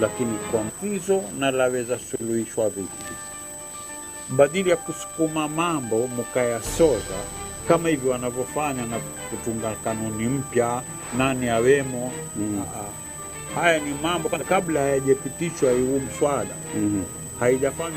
Lakini kwa mtizo na laweza suluhishwa vipi? Badili ya kusukuma mambo mukayasoza kama hivi wanavyofanya na kutunga kanuni mpya, nani awemo. Haya ni mambo kabla hayajapitishwa huu mswada, haijafanya.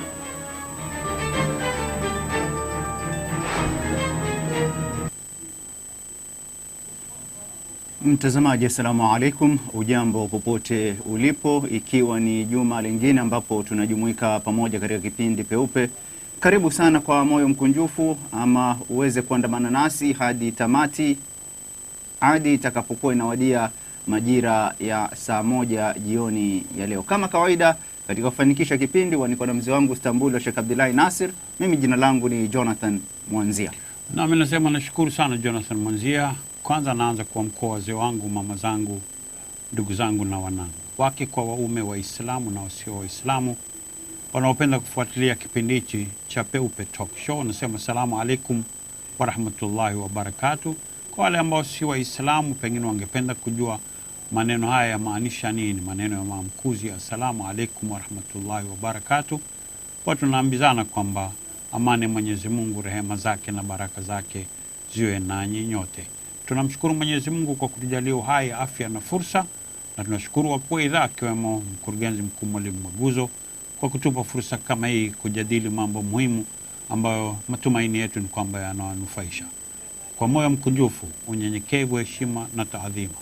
Mtazamaji, assalamu alaikum, ujambo popote ulipo, ikiwa ni juma lingine ambapo tunajumuika pamoja katika kipindi Peupe. Karibu sana kwa moyo mkunjufu, ama uweze kuandamana nasi hadi tamati, hadi itakapokuwa inawadia majira ya saa 1 jioni ya leo. Kama kawaida katika kufanikisha kipindi niko na mzee wangu Istanbul wa Sheikh Abdullah Nasir. Mimi jina langu ni Jonathan Mwanzia. Na mimi nasema nashukuru sana Jonathan Mwanzia. Kwanza naanza kwa mkoa wazee wangu, mama zangu, ndugu zangu na wanangu, wake kwa waume, Waislamu na wasio Waislamu wanaopenda kufuatilia kipindi hiki cha Peupe Talk Show. Nasema salamu alaikum wa rahmatullahi wa barakatuh. Kwa wale ambao si Waislamu pengine wangependa kujua maneno haya yamaanisha nini, maneno ya maamkuzi assalamu alaikum wa rahmatullahi wa barakatuh, watu naambizana kwamba amani Mwenyezi Mungu, rehema zake na baraka zake ziwe nanyi nyote. Tunamshukuru Mwenyezi Mungu kwa kutujalia uhai, afya na fursa, na tunashukuru wakuu wa idhaa akiwemo mkurugenzi mkuu Mwalimu Maguzo kwa kutupa fursa kama hii kujadili mambo muhimu ambayo matumaini yetu ni kwamba yanawanufaisha. Kwa moyo mkunjufu, unyenyekevu, heshima na taadhima,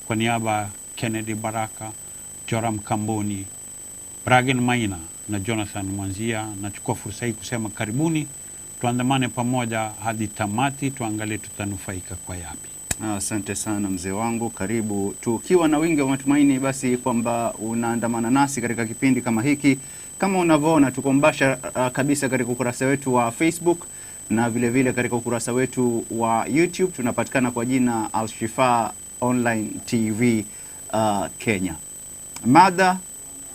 kwa niaba Kennedy Baraka, Joram Kamboni, Bragen Maina na Jonathan Mwanzia, nachukua fursa hii kusema karibuni, tuandamane pamoja hadi tamati, tuangalie tutanufaika kwa yapi. Asante sana mzee wangu, karibu. Tukiwa na wingi wa matumaini basi kwamba unaandamana nasi katika kipindi kama hiki. Kama unavyoona tuko mbasha kabisa katika ukurasa wetu wa Facebook na vile vile katika ukurasa wetu wa YouTube. Tunapatikana kwa jina Al-Shifa Online TV Kenya. Mada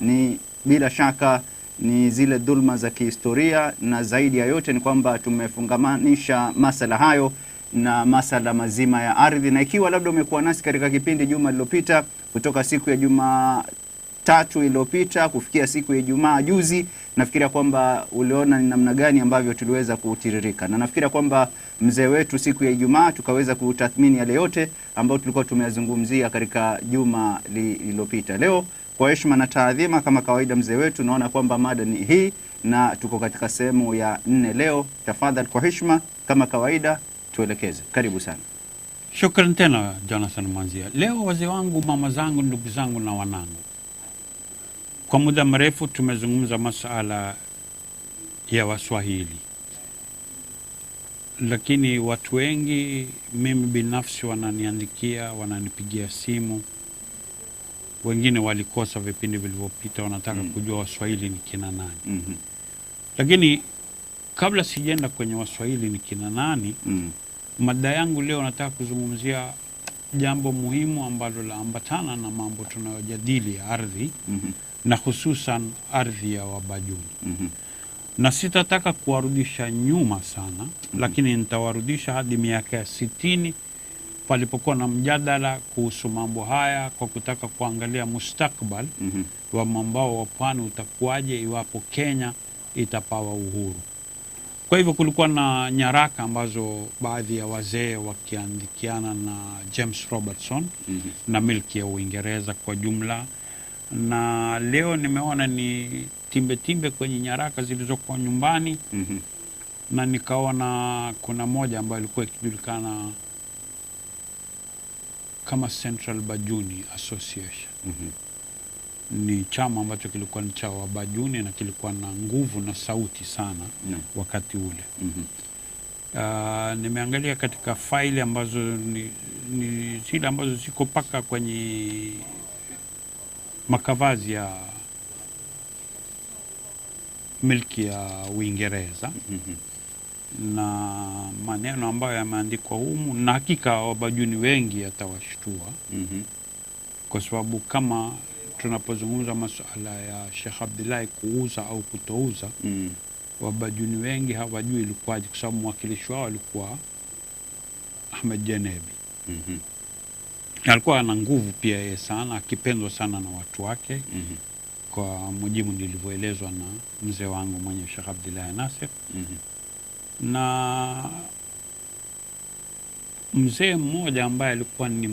ni bila shaka ni zile dhulma za kihistoria, na zaidi ya yote ni kwamba tumefungamanisha masala hayo na masala mazima ya ardhi. Na ikiwa labda umekuwa nasi katika kipindi juma lililopita, kutoka siku ya Jumatatu iliyopita kufikia siku ya Ijumaa juzi, nafikiria kwamba uliona ni namna gani ambavyo tuliweza kutiririka, na nafikiria kwamba mzee wetu siku ya Ijumaa tukaweza kutathmini yale yote ambayo tulikuwa tumeyazungumzia katika juma lililopita. Leo kwa heshima na taadhima kama kawaida mzee wetu, naona kwamba mada ni hii na tuko katika sehemu ya 4 leo. Tafadhali kwa heshima kama kawaida tuelekeze. Karibu sana. Shukrani tena Jonathan Mwanzia. Leo wazee wangu, mama zangu, ndugu zangu na wanangu, kwa muda mrefu tumezungumza masuala ya Waswahili, lakini watu wengi, mimi binafsi, wananiandikia, wananipigia simu, wengine walikosa vipindi vilivyopita, wanataka kujua Waswahili ni kina nani. Lakini kabla sijaenda kwenye Waswahili ni kina nani, mada yangu leo nataka kuzungumzia jambo muhimu ambalo laambatana na mambo tunayojadili ya ardhi, na hususan ardhi ya Wabajuni. Na sitataka kuwarudisha nyuma sana, lakini nitawarudisha hadi miaka ya 60 palipokuwa na mjadala kuhusu mambo haya, kwa kutaka kuangalia mustakbal wa mwambao wa pwani utakuwaje iwapo Kenya itapawa uhuru. Kwa hivyo kulikuwa na nyaraka ambazo baadhi ya wazee wakiandikiana na James Robertson na milki ya Uingereza kwa jumla, na leo nimeona ni timbe kwenye nyaraka zilizokuwa nyumbani, na nikaona kuna moja ambayo ilikuwa ikijulikana kama Central Bajuni Association. Ni chama ambacho kilikuwa ni cha Wabajuni na kilikuwa na nguvu na sauti sana wakati ule. Nimeangalia katika faili ambazo ni zile ambazo ziko paka kwenye makavazi ya milki ya Uingereza, na maneno ambayo yameandikwa humu, na hakika Wabajuni wengi yatawashtua, kwa sababu kama tunapozungumza masuala ya Sheikh Abdullah kuuza au kutouza, Wabajuni wengi hawajui ilikuwaje, kwa sababu mwakilishi wao alikuwa Ahmed Jenebi. Alikuwa ana nguvu pia yeye sana, akipendwa sana na watu wake. Kwa mujibu nilivyoelezwa na mzee wangu mwenye Sheikh Abdullah Nasir. Na mzee mmoja ambaye alikuwa ni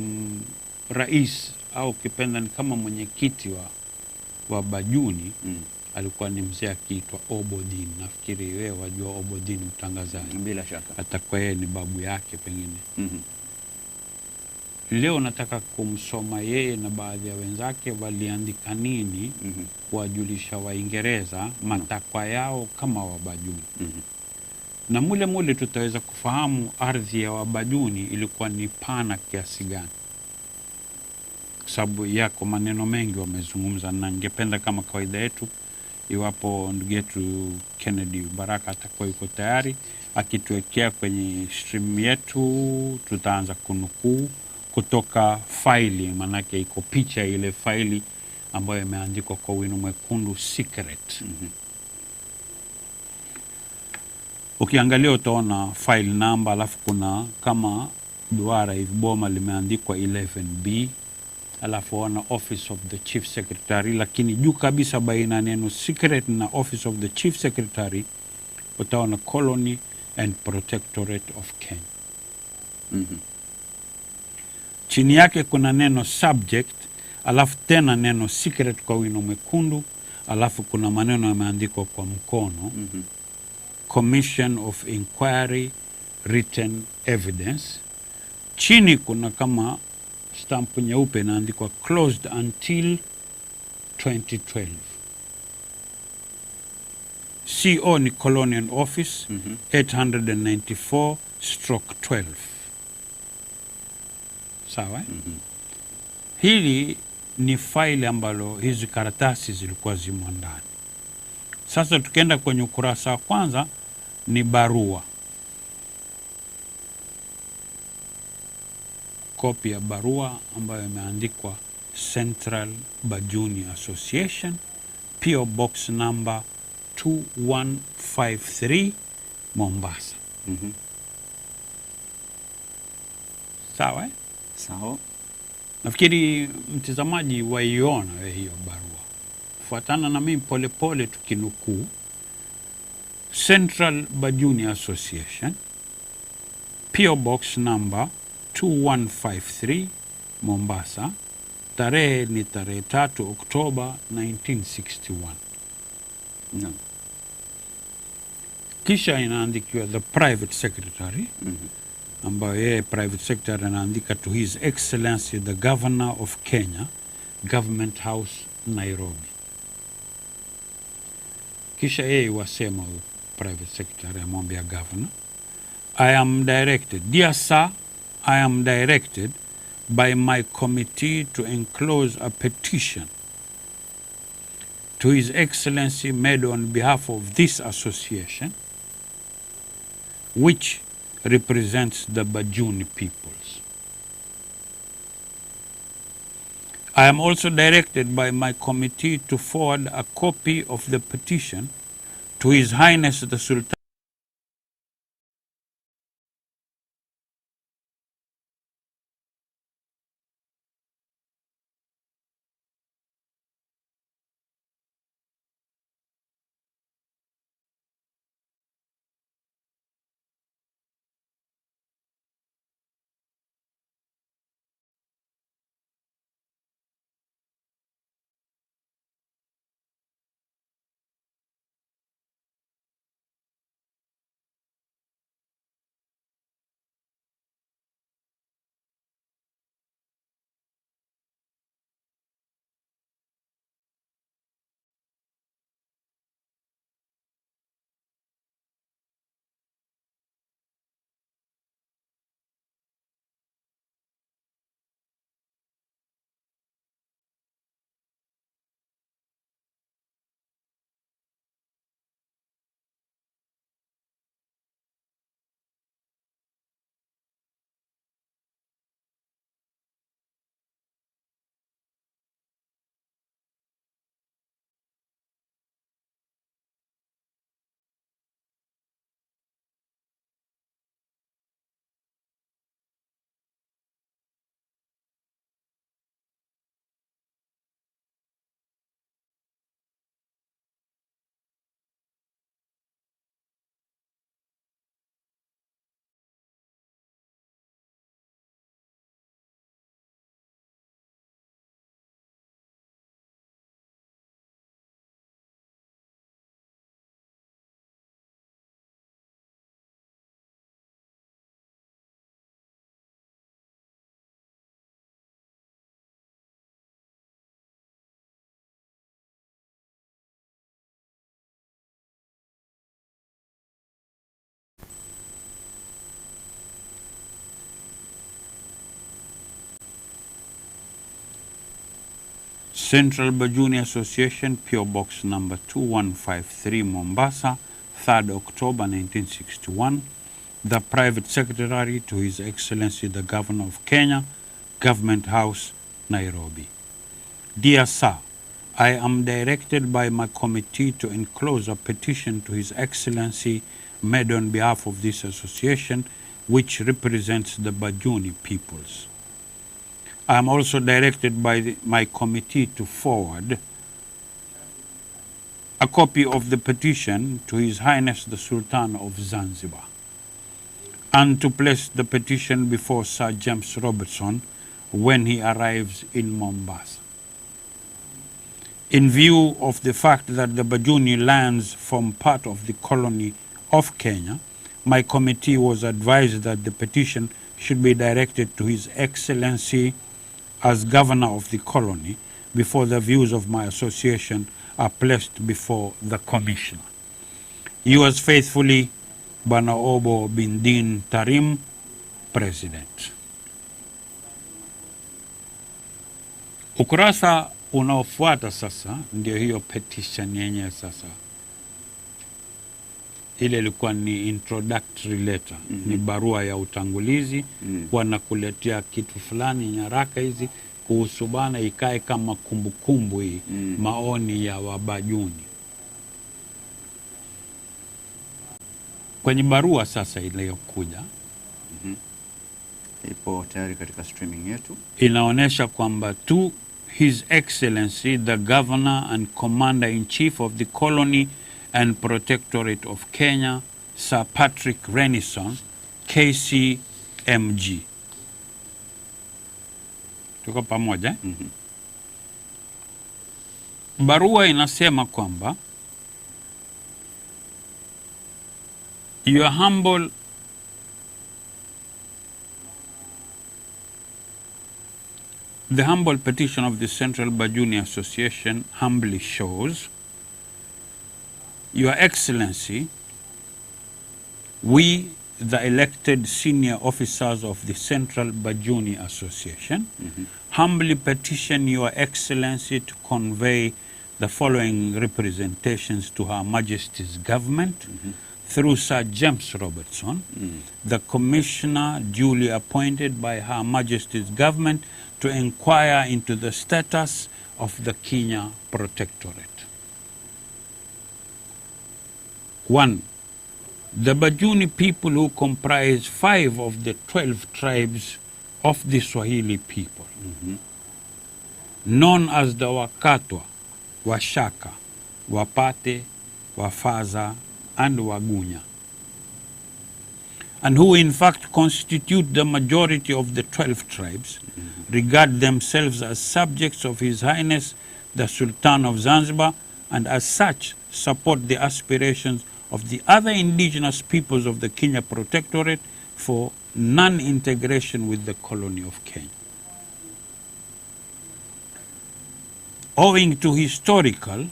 rais au kipenda ni kama mwenyekiti wa Bajuni, alikuwa ni mzee akiitwa Obodin. Nafikiri wewe wajua Obodin, mtangazaji. Bila shaka. Atakuwa yeye ni babu yake pengine. Leo nataka kumsoma yeye na baadhi ya wenzake waliandika nini kuwajulisha Waingereza matakwa yao kama Wabajuni. Na mule tutaweza kufahamu ardhi ya Wabajuni ilikuwa ni pana kiasi gani, sababu yako maneno mengi wamezungumza. Na ningependa kama kawaida yetu, iwapo ndugu yetu Kennedy Baraka atakuwa yuko tayari akituwekea kwenye stream yetu, tutaanza kunukuu kutoka faili, manake iko picha ile faili ambayo imeandikwa kwa wino mwekundu secret. Ukiangalia utaona file number, alafu kuna kama duara hivi boma limeandikwa 11B, alafu wana office of the chief secretary, lakini juu kabisa baina neno secret na office of the chief secretary utaona colony and protectorate of Kenya. Chini yake kuna neno subject, alafu tena neno secret kwa wino mwekundu, alafu kuna maneno yameandikwa kwa mkono. Commission of Inquiry Written Evidence. Chini kuna kama stamp nyeupe inaandikwa closed until 2012. CO ni Colonial Office 894/12. Sawa? Hili ni faili ambalo hizi karatasi zilikuwa zimo ndani. Sasa tukienda kwenye ukurasa wa kwanza ni barua. Kopi ya barua ambayo imeandikwa Central Bajuni Association, PO Box number 2153 Mombasa. Sawa? Sawa. Nafikiri mtazamaji waiona hiyo barua. Fuatana na mimi pole tukinukuu. Central Bajuni Association, PO Box number 2153 Mombasa. Tarehe ni tarehe 3 Oktoba 1961. Kisha inaandikiwa the private secretary, ambayo yeye private secretary anaandika to His Excellency the Governor of Kenya, Government House, Nairobi. Kisha yeye wasema private secretary amwambia governor, I am directed, dear sir, I am directed by my committee to enclose a petition to His Excellency made on behalf of this association, which represents the Bajuni peoples. I am also directed by my committee to forward a copy of the petition to His Highness the Sultan Central Bajuni Association, PO Box number 2153, Mombasa, 3rd October 1961. The Private Secretary to His Excellency the Governor of Kenya, Government House, Nairobi. Dear Sir, I am directed by my committee to enclose a petition to His Excellency made on behalf of this association, which represents the Bajuni peoples. I am also directed by my committee to forward a copy of the petition to His Highness the Sultan of Zanzibar, and to place the petition before Sir James Robertson when he arrives in Mombasa. In view of the fact that the Bajuni lands form part of the colony of Kenya, my committee was advised that the petition should be directed to His Excellency as Governor of the colony before the views of my association are placed before the Commissioner. Yours faithfully, Bwana Obo Bindin Tarim, President. Ukurasa unaofuata sasa ndio hiyo petition yenyewe sasa. Ile ilikuwa ni introductory letter, ni barua ya utangulizi, wanakuletea kitu fulani, nyaraka hizi kuhusu bana, ikae kama kumbukumbu hii, maoni ya Wabajuni. Kwenye barua sasa iliyokuja, ipo tayari katika streaming yetu, inaonesha kwamba to His Excellency the Governor and Commander-in-Chief of the Colony and Protectorate of Kenya, Sir Patrick Renison, KCMG. Tuko pamoja? Barua inasema kwamba the humble petition of the Central Bajuni Association humbly shows, Your Excellency, we, the elected senior officers of the Central Bajuni Association, humbly petition Your Excellency to convey the following representations to Her Majesty's government through Sir James Robertson, the Commissioner duly appointed by Her Majesty's government to inquire into the status of the Kenya Protectorate. 1. The Bajuni people, who comprise 5 of the 12 tribes of the Swahili people, known as the Wakatwa, Washaka, Wapate, Wafaza, and Wagunya, and who in fact constitute the majority of the 12 tribes, regard themselves as subjects of His Highness the Sultan of Zanzibar, and as such support the aspirations of the other indigenous peoples of the Kenya Protectorate for non-integration with the colony of Kenya. Owing to historical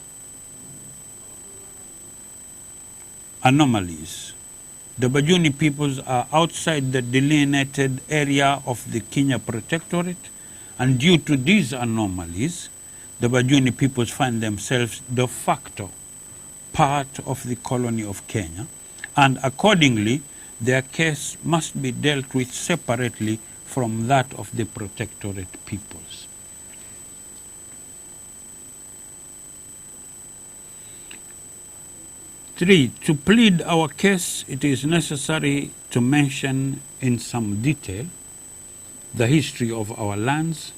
anomalies, the Bajuni peoples are outside the delineated area of the Kenya Protectorate, and due to these anomalies, the Bajuni peoples find themselves de facto part of the colony of Kenya, and accordingly, their case must be dealt with separately from that of the Protectorate peoples. Three, to plead our case, it is necessary to mention in some detail the history of our lands,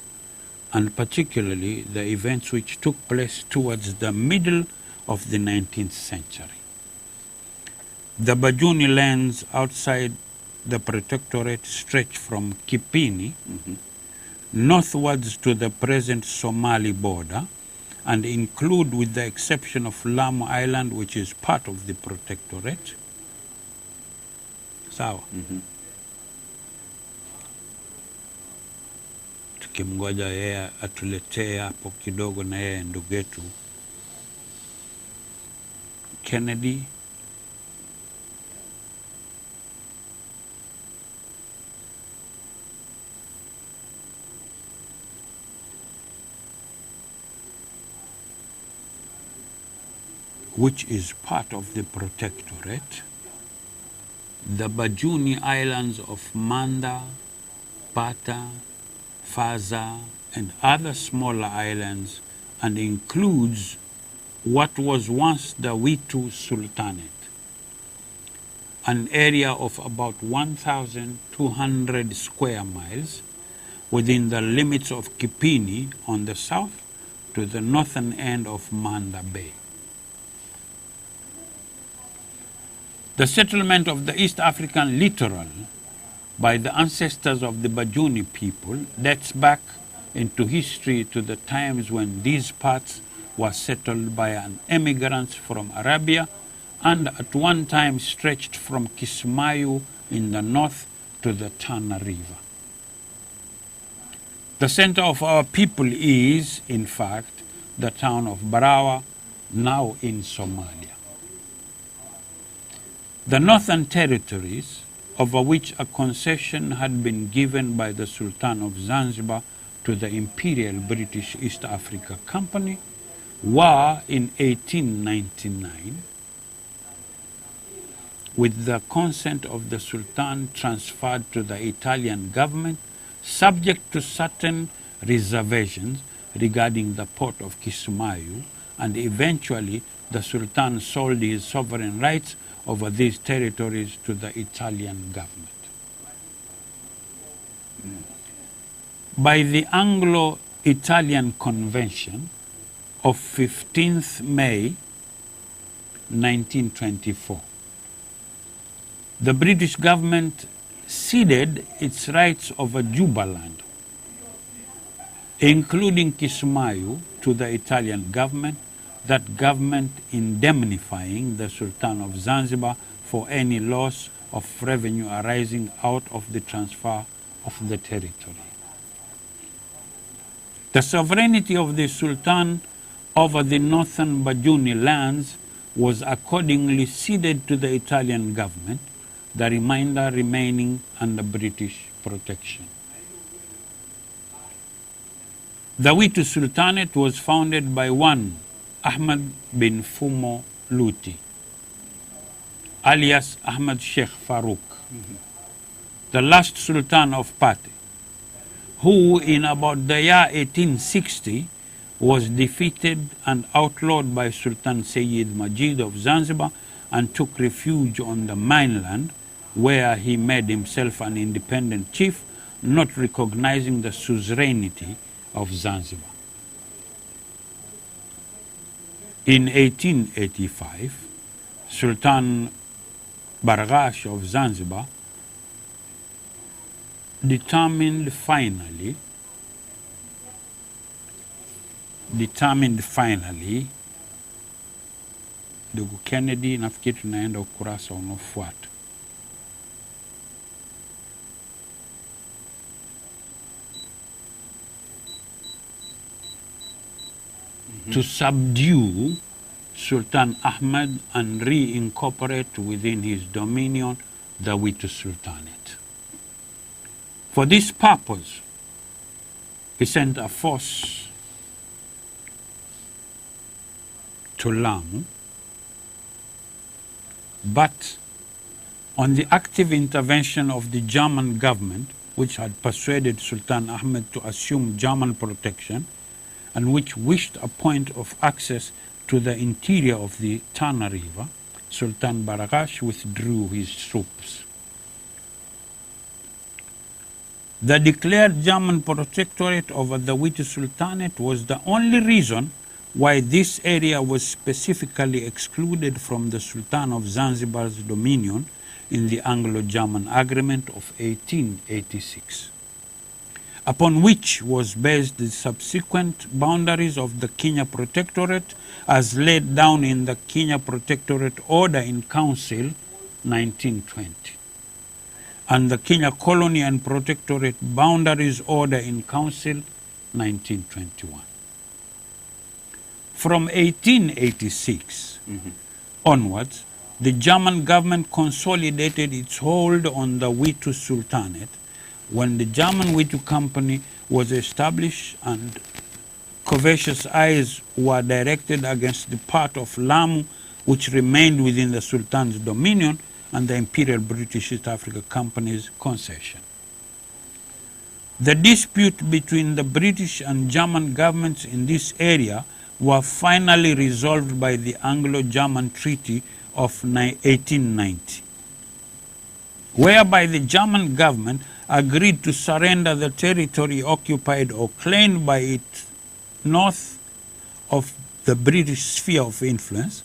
and particularly the events which took place towards the middle of the 19th century. The Bajuni lands outside the Protectorate stretch from Kipini northwards to the present Somali border, and include, with the exception of Lamu Island, which is part of the Protectorate. Sawa. Tukimgoja yeye atuletee hapo kidogo, na yeye ndugu yetu Kennedy. which is part of the protectorate, the Bajuni Islands of Manda, Bata, Faza, and other smaller islands, and includes what was once the Witu Sultanate, an area of about 1,200 square miles within the limits of Kipini on the south to the northern end of Manda Bay. The settlement of the East African littoral by the ancestors of the Bajuni people dates back into history to the times when these parts were settled by an emigrants from Arabia and at one time stretched from Kismayu in the north to the Tana River. The center of our people is, in fact, the town of Barawa, now in Somalia. The Northern Territories, over which a concession had been given by the Sultan of Zanzibar to the Imperial British East Africa Company, were in 1899, with the consent of the Sultan, transferred to the Italian government, subject to certain reservations regarding the port of Kismayu, and eventually the Sultan sold his sovereign rights over these territories to the Italian government. By the Anglo-Italian Convention of 15th May 1924, the British government ceded its rights over Jubaland, including Kismayu, to the Italian government, that government indemnifying the Sultan of Zanzibar for any loss of revenue arising out of the transfer of the territory. The sovereignty of the Sultan over the northern Bajuni lands was accordingly ceded to the Italian government, the remainder remaining under British protection. The Witu Sultanate was founded by one Ahmad bin Fumo Luti, alias Ahmad Sheikh Farouk, the last Sultan of Pate, who in about the year 1860 was defeated and outlawed by Sultan Sayyid Majid of Zanzibar and took refuge on the mainland, where he made himself an independent chief, not recognizing the suzerainty of Zanzibar. In 1885, Sultan Barghash of Zanzibar determined finally ndugu Kennedy, nafikiri tunaenda ukurasa unaofuata. To subdue Sultan Ahmed and reincorporate within his dominion the Witu Sultanate. For this purpose, he sent a force to Lamu, but on the active intervention of the German government, which had persuaded Sultan Ahmed to assume German protection, and which wished a point of access to the interior of the Tana River, Sultan Barghash withdrew his troops. The declared German protectorate over the Witu Sultanate was the only reason why this area was specifically excluded from the Sultan of Zanzibar's dominion in the Anglo-German Agreement of 1886. Upon which was based the subsequent boundaries of the Kenya Protectorate as laid down in the Kenya Protectorate Order in Council 1920 and the Kenya Colony and Protectorate Boundaries Order in Council 1921. From 1886 onwards, the German government consolidated its hold on the Witu Sultanate when the German Witu Company was established and covetous eyes were directed against the part of Lamu which remained within the Sultan's dominion and the Imperial British East Africa Company's concession. The dispute between the British and German governments in this area were finally resolved by the Anglo-German Treaty of 1890, whereby the German government agreed to surrender the territory occupied or claimed by it north of the British sphere of influence,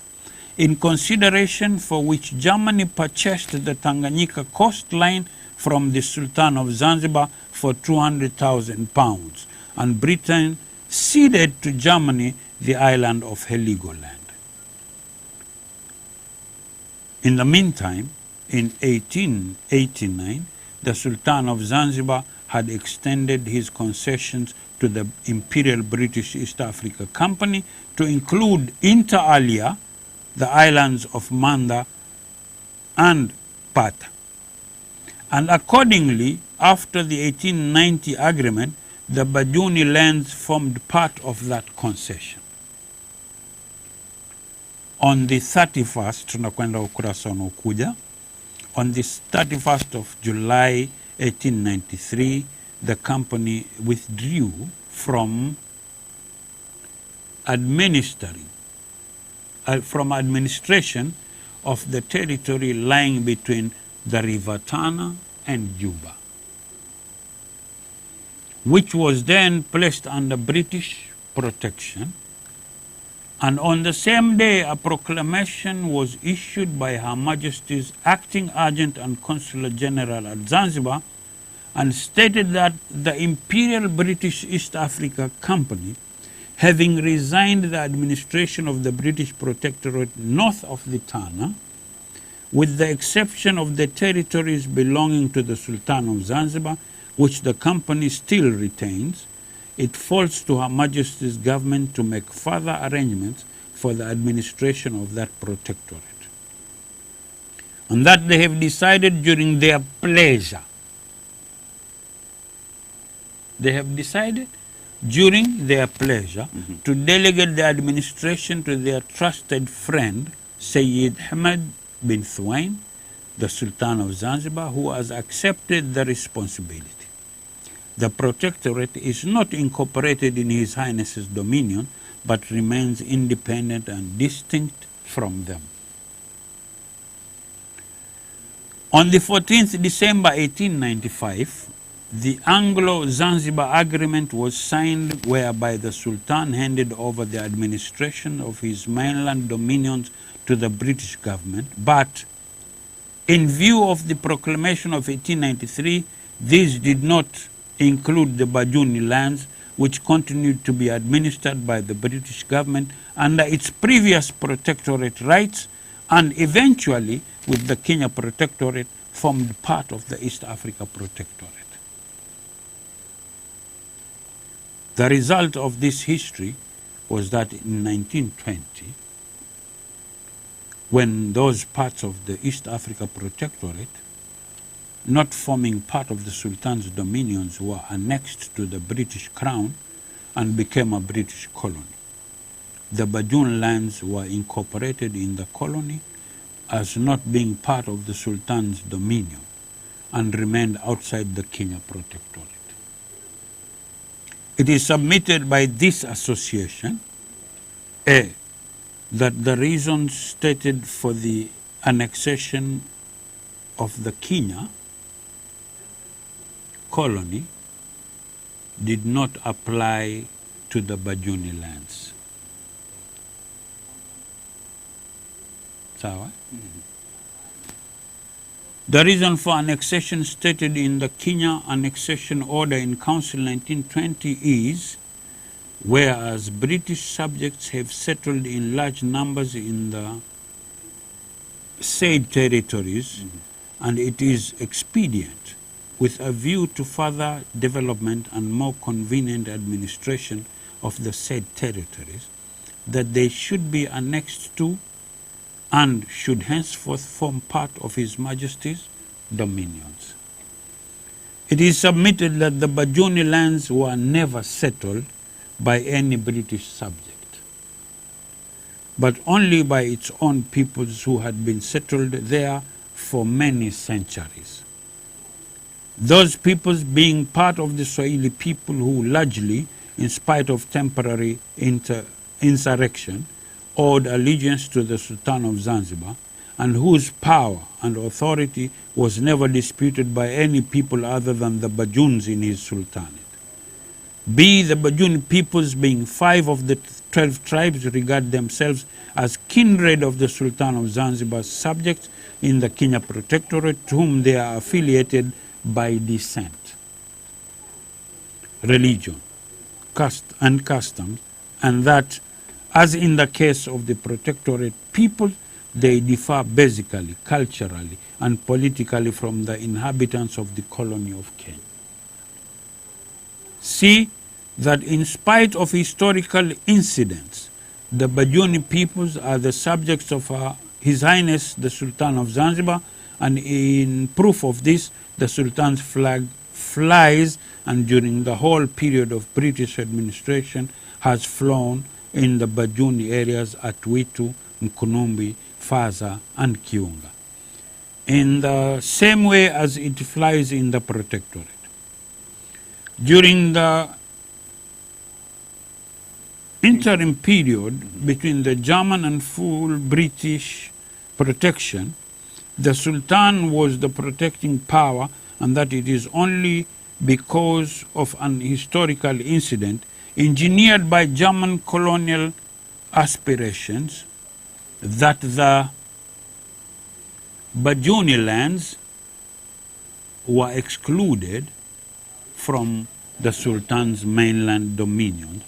in consideration for which Germany purchased the Tanganyika coastline from the Sultan of Zanzibar for £200,000, and Britain ceded to Germany the island of Heligoland. In the meantime, in 1889, the Sultan of Zanzibar had extended his concessions to the Imperial British East Africa Company to include inter alia the islands of Manda and Pata. And accordingly, after the 1890 agreement, the Bajuni lands formed part of that concession. On the 31st, tunakwenda ukurasa unaokuja, on the 31st of July 1893, the company withdrew from administration of the territory lying between the River Tana and Juba, which was then placed under British protection. And on the same day, a proclamation was issued by Her Majesty's Acting Agent and Consular General at Zanzibar, and stated that the Imperial British East Africa Company, having resigned the administration of the British Protectorate north of the Tana, with the exception of the territories belonging to the Sultan of Zanzibar, which the company still retains, it falls to Her Majesty's government to make further arrangements for the administration of that protectorate. And that they have decided during their pleasure. They have decided during their pleasure to delegate the administration to their trusted friend, Sayyid Hamad bin Thuwain, the Sultan of Zanzibar, who has accepted the responsibility. The protectorate is not incorporated in His Highness's dominion, but remains independent and distinct from them. On the 14th December 1895, the Anglo-Zanzibar Agreement was signed, whereby the Sultan handed over the administration of his mainland dominions to the British government, but in view of the proclamation of 1893, these did not include the Bajuni lands, which continued to be administered by the British government under its previous protectorate rights, and eventually, with the Kenya Protectorate, formed part of the East Africa Protectorate. The result of this history was that in 1920, when those parts of the East Africa Protectorate, not forming part of the Sultan's dominions, were annexed to the British Crown and became a British colony, the Bajun lands were incorporated in the colony as not being part of the Sultan's dominion and remained outside the Kenya Protectorate. It is submitted by this association, A, that the reasons stated for the annexation of the Kenya colony did not apply to the Bajuni lands. Sawa? The reason for annexation stated in the Kenya Annexation Order in Council 1920 is, whereas British subjects have settled in large numbers in the said territories, and it is expedient, with a view to further development and more convenient administration of the said territories, that they should be annexed to and should henceforth form part of His Majesty's dominions. It is submitted that the Bajuni lands were never settled by any British subject. but only by its own peoples who had been settled there for many centuries. Those peoples being part of the Swahili people who largely, in spite of temporary insurrection, owed allegiance to the Sultan of Zanzibar, and whose power and authority was never disputed by any people other than the Bajuns in his sultanate. B, the Bajuni peoples, being 5 of the 12 tribes, regard themselves as kindred of the Sultan of Zanzibar's subjects in the Kenya Protectorate, to whom they are affiliated by descent, religion, caste and customs, and that, as in the case of the Protectorate people, they differ basically, culturally, and politically from the inhabitants of the colony of Kenya. C, that in spite of historical incidents, the Bajuni peoples are the subjects of His Highness the Sultan of Zanzibar, and in proof of this, the Sultan's flag flies, and during the whole period of British administration has flown in the Bajuni areas at Witu, Mkunumbi, Faza, and Kiunga, in the same way as it flies in the Protectorate. During the interim period between the German and full British protection, the Sultan was the protecting power, and that it is only because of an historical incident engineered by German colonial aspirations that the Bajuni lands were excluded from the Sultan's mainland dominion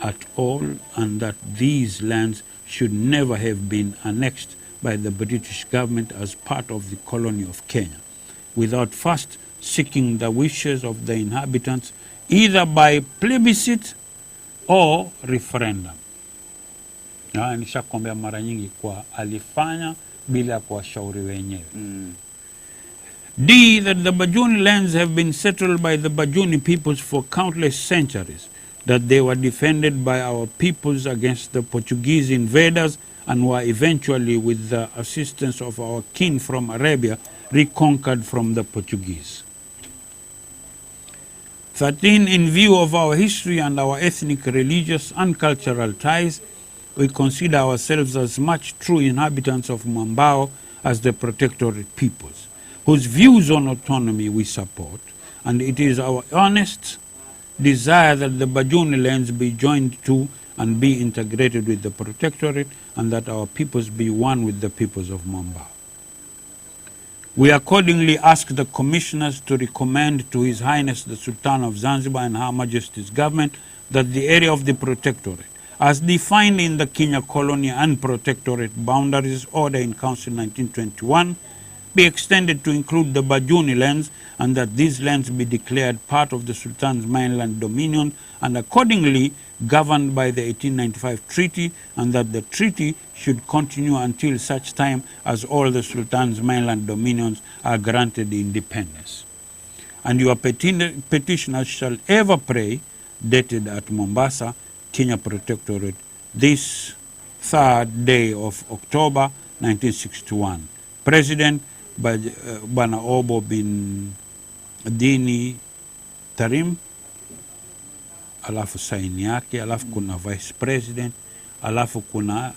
at all, and that these lands should never have been annexed by the British government as part of the colony of Kenya, without first seeking the wishes of the inhabitants either by plebiscite or referendum. Nishakwambia mara nyingi kwa alifanya bila kuwashauri wenyewe. D, that the Bajuni lands have been settled by the Bajuni peoples for countless centuries, that they were defended by our peoples against the Portuguese invaders, and were eventually, with the assistance of our kin from Arabia, reconquered from the Portuguese. 13, in view of our history and our ethnic, religious, and cultural ties, we consider ourselves as much true inhabitants of Mwambao as the Protectorate peoples, whose views on autonomy we support, and it is our honest desire that the Bajuni lands be joined to and be integrated with the Protectorate, and that our peoples be one with the peoples of Mwambao. We accordingly ask the commissioners to recommend to His Highness the Sultan of Zanzibar and Her Majesty's government that the area of the Protectorate, as defined in the Kenya Colony and Protectorate Boundaries Order in Council 1921, be extended to include the Bajuni lands, and that these lands be declared part of the Sultan's mainland dominion and accordingly governed by the 1895 treaty, and that the treaty should continue until such time as all the Sultan's mainland dominions are granted independence. And your petitioners shall ever pray, dated at Mombasa, Kenya Protectorate, this 3rd day of October 1961. President Bwana Obo bin Dini Tarim, alafu saini yake, alafu kuna vice president, alafu kuna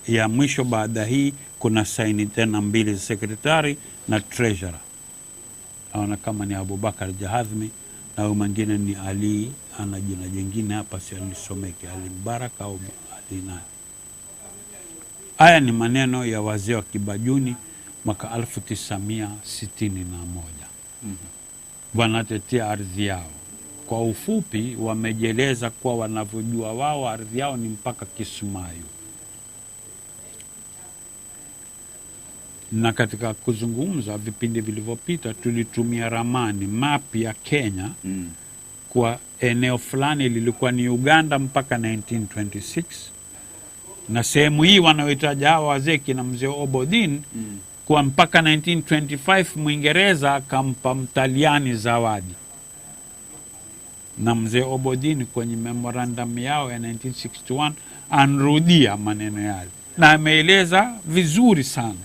ya mwisho baada hii kuna saini tena 2 za secretary na treasurer. Naona kama ni Abubakar Jahadhmi, na huyu mwingine ni Ali, ana jina jingine hapa si alisomeke, Ali Mbaraka au Ali nani. Haya ni maneno ya wazee wa Kibajuni mwaka 1961. Wanatetea ardhi yao. Kwa ufupi wamejeleza kuwa wanavyojua wao ardhi yao ni mpaka Kisumayu. Na katika kuzungumza vipindi vilivyopita tulitumia ramani map ya Kenya kwa eneo fulani lilikuwa ni Uganda mpaka 1926, na sehemu hii wanaoitaja hawa wazee kina mzee Obodin kwa mpaka 1925 Mwingereza akampa Mtaliani zawadi. Na mzee Obodin kwenye memorandum yao ya 1961 anrudia maneno yale, na ameeleza vizuri sana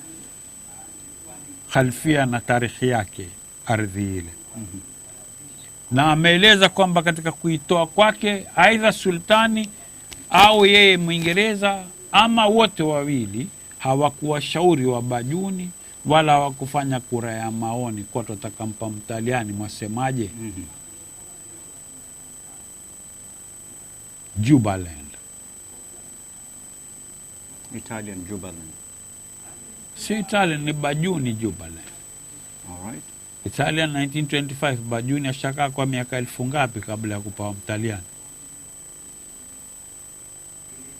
khalfia na tarikhi yake ardhi ile. Na ameeleza kwamba katika kuitoa kwake, aidha sultani au yeye Mwingereza ama wote wawili hawakuwashauri Wabajuni wala hawakufanya kura ya maoni kwa tutakampa Mtaliani, mwasemaje? Jubaland. Italian Jubaland. Si Italian, ni Bajuni Jubaland. All right. Italian 1925, Bajuni ashakaa kwa miaka 1000 ngapi kabla ya kupawa Mtaliani.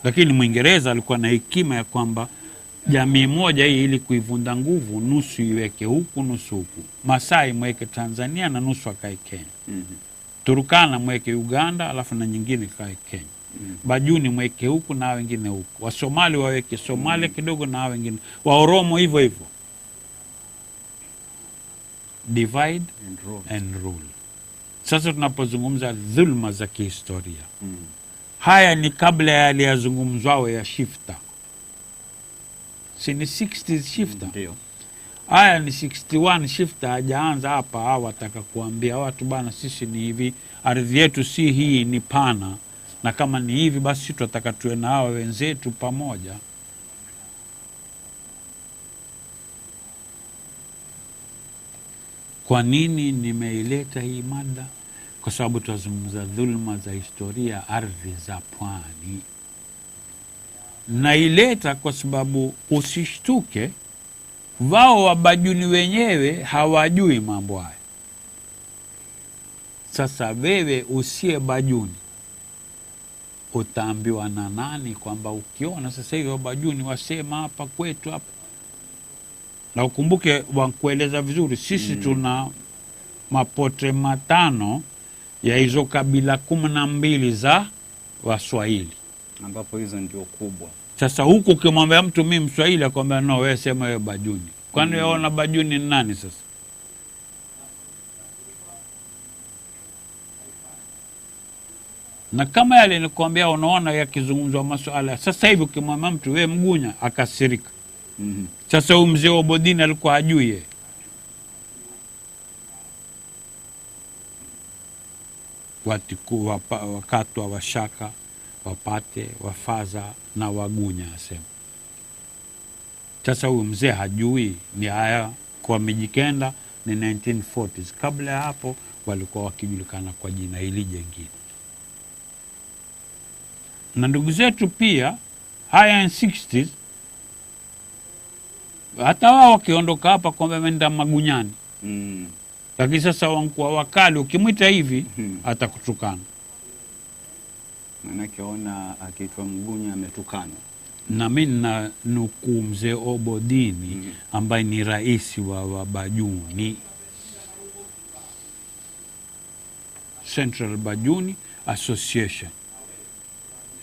Lakini Mwingereza alikuwa na hekima ya kwamba jamii moja hii ili kuivunda nguvu, nusu iweke huku nusu huku. Masai mweke Tanzania na nusu akae Kenya. Turukana mweke Uganda alafu na nyingine kae Kenya. Bajuni mweke huku na wengine huku. Wasomali waweke Somalia kidogo na wengine. Waoromo hivyo hivyo. Divide and rule. Sasa tunapozungumza dhulma za kihistoria, haya ni kabla ya yaliyozungumzwao ya shifta. Si ni 60s shifta? Ndio. Haya ni 61 shifta, hajaanza hapa. Hawa wataka kuambia watu bana, sisi ni hivi, ardhi yetu si hii, ni pana, na kama ni hivi basi tutataka tuwe na hawa wenzetu pamoja. Kwa nini nimeileta hii mada? Kwa sababu tutazungumza dhulma za historia ardhi za pwani. Naileta kwa sababu usishtuke, wao Wabajuni wenyewe hawajui mambo haya. Sasa wewe usiye Bajuni utaambiwa na nani kwamba ukiona sasa hivi Wabajuni wasema hapa kwetu hapa? Na ukumbuke wakueleza vizuri, sisi tuna mapotre 5 ya hizo kabila 12 za Waswahili, ambapo hizo ndio kubwa. Sasa huku ukimwambia mtu mimi Mswahili akwambia no, wewe sema wewe Bajuni. Kwani wewe ona Bajuni ni nani sasa? Na kama yale nilikwambia, unaona yakizungumzwa masuala sasa hivi, ukimwambia mtu wewe Mgunya akasirika. Sasa huyu mzee wa Bodini alikuwa hajui yeye. Watiku, Wakatwa, Washaka, Wapate, Wafaza na Wagunya asema. Sasa huyu mzee hajui, ni haya kwa Mijikenda ni 1940s. Kabla ya hapo walikuwa wakijulikana kwa jina hili jingine. Na ndugu zetu pia haya in 60s, hata wao wakiondoka hapa kwamba wameenda Magunyani. Lakini sasa wankuwa wakali, ukimwita hivi atakutukana. Manake ona akiitwa Mgunya ametukana. Na mimi na nukuu mzee Obodini ambaye ni rais wa Wabajuni, Central Bajuni Association.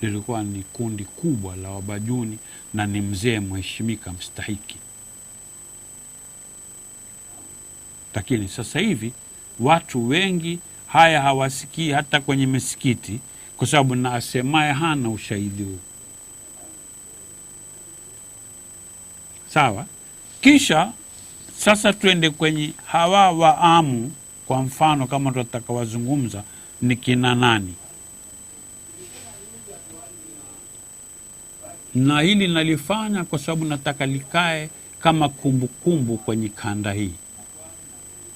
Lilikuwa ni kundi kubwa la Wabajuni na ni mzee mheshimika mstahiki. Lakini sasa hivi watu wengi haya hawasikii hata kwenye misikiti, kwa sababu na asemaye hana ushahidi huu. Sawa? Kisha sasa tuende kwenye hawa Waamu. Kwa mfano kama tunataka wazungumza ni kina nani, na hili nalifanya kwa sababu nataka likae kama kumbukumbu kwenye kanda hii.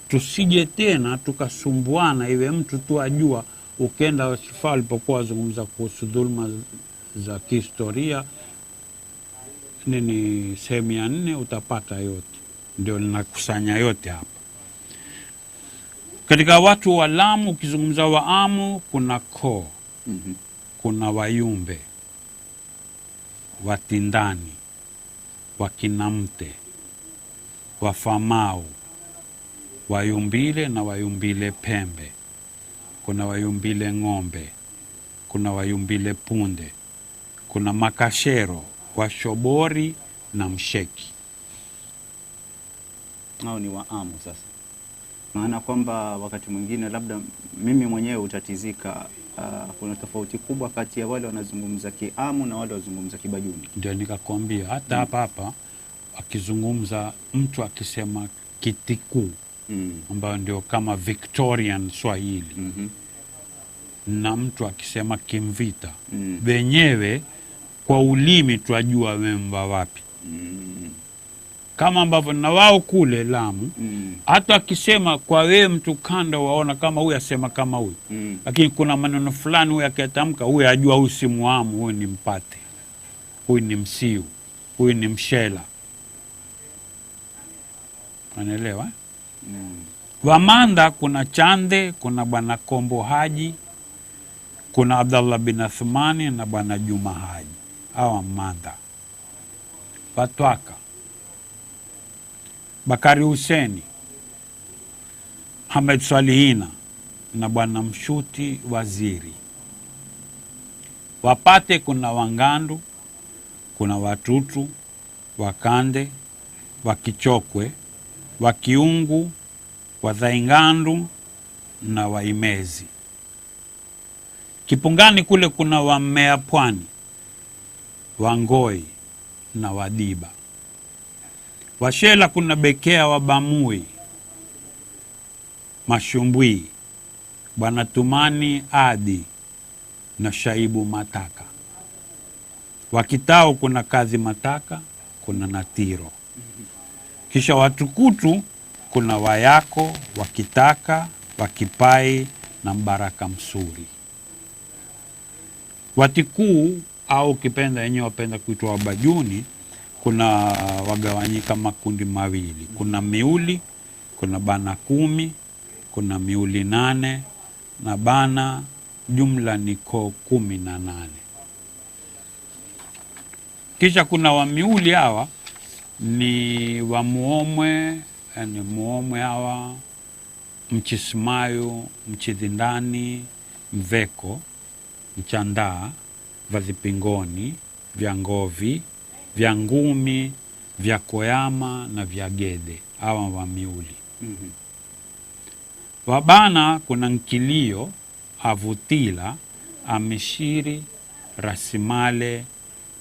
Tusije tena tukasumbuana, iwe mtu tu ajua. Ukenda Washifa alipokuwa wazungumza kuhusu dhulma za kihistoria nini sehemu ya 4 utapata yote, ndio linakusanya yote hapa. Katika watu wa Lamu ukizungumza Waamu kuna Koo, kuna Wayumbe, Watindani, Wakinamte, Wafamau, Wayumbile na Wayumbile Pembe, kuna Wayumbile Ng'ombe, kuna Wayumbile Punde, kuna Makashero, Washobori na Msheki. Hao ni Waamu. Sasa maana kwamba wakati mwingine labda mimi mwenyewe utatizika, kuna tofauti kubwa kati ya wale wanazungumza Kiamu na wale wanazungumza Kibajuni. Ndio nikakwambia hata hapa akizungumza mtu akisema Kitiku ambayo ndio kama Victorian Swahili na mtu akisema Kimvita wenyewe kwa ulimi twajua wemba wapi. Kama ambavyo na wao kule Lamu hata akisema kwa wewe mtu kanda waona kama huyu asema kama huyu lakini kuna maneno fulani huyu akitamka huyu ajua huyu si Muamu, huyu ni Mpate, huyu ni Msiu, huyu ni Mshela. Unaelewa? Wamanda kuna Chande, kuna Bwana Kombo Haji, kuna Abdallah bin Athmani na Bwana Juma Haji. Hawa Manda. Watwaka Bakari Huseni, Hamed Salihina na Bwana Mshuti Waziri. Wapate kuna Wangandu, kuna Watutu, Wakande, Wakichokwe, Wakiungu, Wadhaingandu na Waimezi. Kipungani kule kuna Wamea Pwani, Wangoi na Wadiba. Washela kuna Bekea Wabamui, Mashumbwi, Bwana Tumani Adi na Shaibu Mataka. Wakitao kuna Kadhi Mataka, kuna Natiro. Kisha Watukutu kuna Wayako, Wakitaka, Wakipai na Mbaraka Msuri. Watikuu au kipenda yenyewe wapenda kuitwa Wabajuni kuna wagawanyika makundi mawili. Kuna miuli, kuna bana 10, kuna miuli 8 na bana jumla niko 18. Kisha kuna wamiuli hawa ni Wamuomwe, yani Muomwe hawa, Mchismayo, Mchidhindani, Mveko, Mchandaa, Vadhipingoni, Vyangovi, Vyangumi, Vyakoyama na Vyagede. Hawa wamiuli. Wabana kuna Nkilio, Avutila, Amishiri, Rasimale,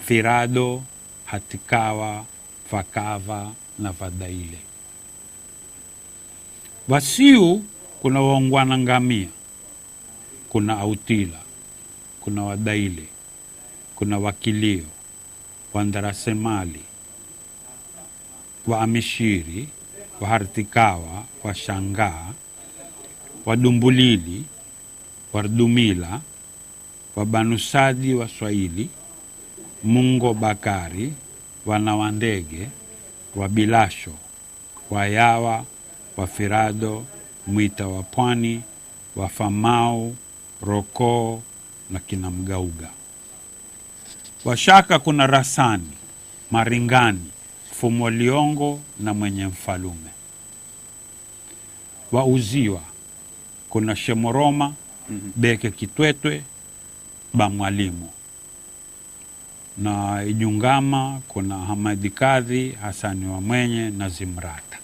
Firado, Hatikawa, Fakava na Vadaile. Wasiu kuna Waungwana Ngamia, kuna Autila, kuna Wadaile, kuna Wakilio, Wandarasemali, Waamishiri, Wahartikawa, Washangaa, Wadumbulili, Wardumila, Wabanusadi Waswahili, Mungo Bakari, Wanawandege, Wabilasho, Wayawa, Wafirado, Mwita wa Pwani, Wafamau, Roko na kina Mgauga. Washaka kuna Rasani, Maringani, Fumoliongo na Mwenye Mfalume. Wauziwa kuna Shemoroma, Beke Kitwetwe, Bamwalimu. Na Ijungama kuna Hamadi Kadhi, Hasani wa Mwenye na Zimrata.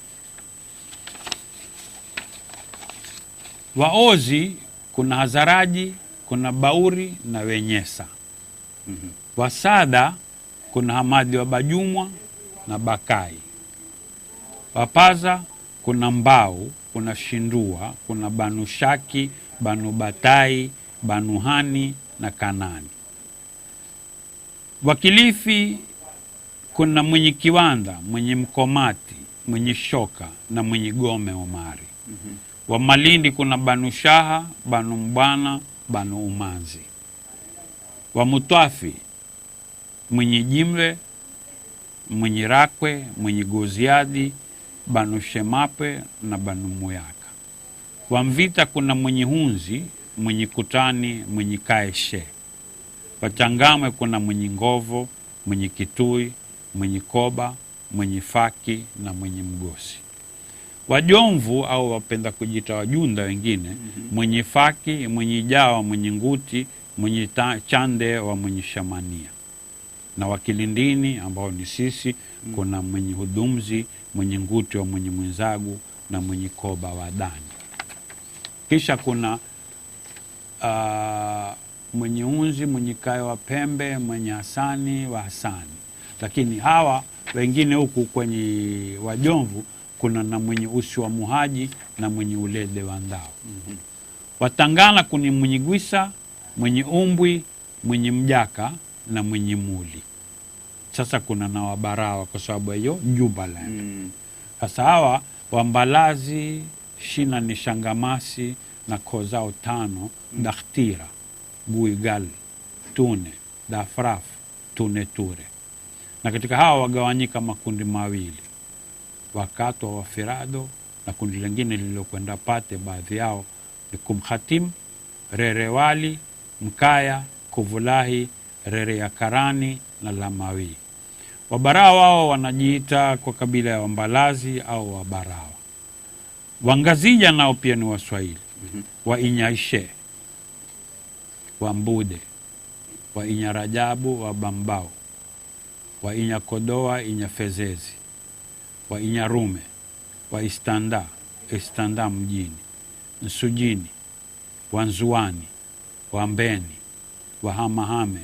Waozi kuna Hazaraji, kuna Bauri na Wenyesa. Wasada kuna Hamadi wa Bajumwa na Bakai. Wapaza kuna Mbau, kuna Shindua, kuna Banu Shaki, Banu Batai, Banu Hani na Kanani. Wakilifi kuna Mwenye Kiwanda, Mwenye Mkomati, Mwenye Shoka na Mwenye Gome Omari. Wa Malindi kuna Banu Shaha, Banu Mbwana, Banu Umanzi. Wa Mutwafi Mwenye Jimwe, Mwenye Rakwe, Mwenye Goziadi, Banu Shemape na Banu Muyaka. Wa Mvita kuna Mwenye Hunzi, Mwenye Kutani, Mwenye Kaeshe. Wa Changamwe kuna Mwenye Ngovo, Mwenye Kitui, Mwenye Koba, Mwenye Faki na Mwenye Mgosi. Wajomvu au wapenda kujita Wajunda wengine, Mwenye Faki, Mwenye Jawa, Mwenye Nguti, Mwenye Chande wa Mwenye Shamania. Na Wakilindini ambao ni sisi kuna Mwenye Hudumzi, Mwenye Nguti wa Mwenye Mwenzagu na Mwenye Koba wa Dani. Kisha kuna mwenye unzi, mwenye kayo wa Pembe, mwenye Hasani wa Hasani. Lakini hawa wengine huku kwenye Wajomvu kuna na mwenye usi wa Muhaji na mwenye ulede wa Ndao. Watangana kuni mwenye Gwisa, mwenye Umbwi, mwenye Mjaka na mwenye Muli. Sasa kuna na Wabarawa kwa sababu hiyo Jubaland. Sasa hawa Wambalazi, Shina ni Shangamasi na kozao 5 Dakhtira, Guigal, Tune, Dafraf, Tune Ture. Na katika hawa wagawanyika makundi mawili, Wakatwa wa Firado na kundi lingine lililokwenda Pate, baadhi yao ni Kumkhatim, Rerewali, Mkaya, Kuvulahi, Rere ya Karani na Lamawi. Wabarawa wao wanajiita kwa kabila ya Wambalazi au Wabarawa. Wangazija nao pia ni Waswahili. Wainyaishe, Wambude, Wainyarajabu, Wabambao, Wainyakodoa, Inyafezezi, Wainyarume, Waistanda, Istanda mjini, Nsujini, Wanzuani, Wambeni, Wahamahame,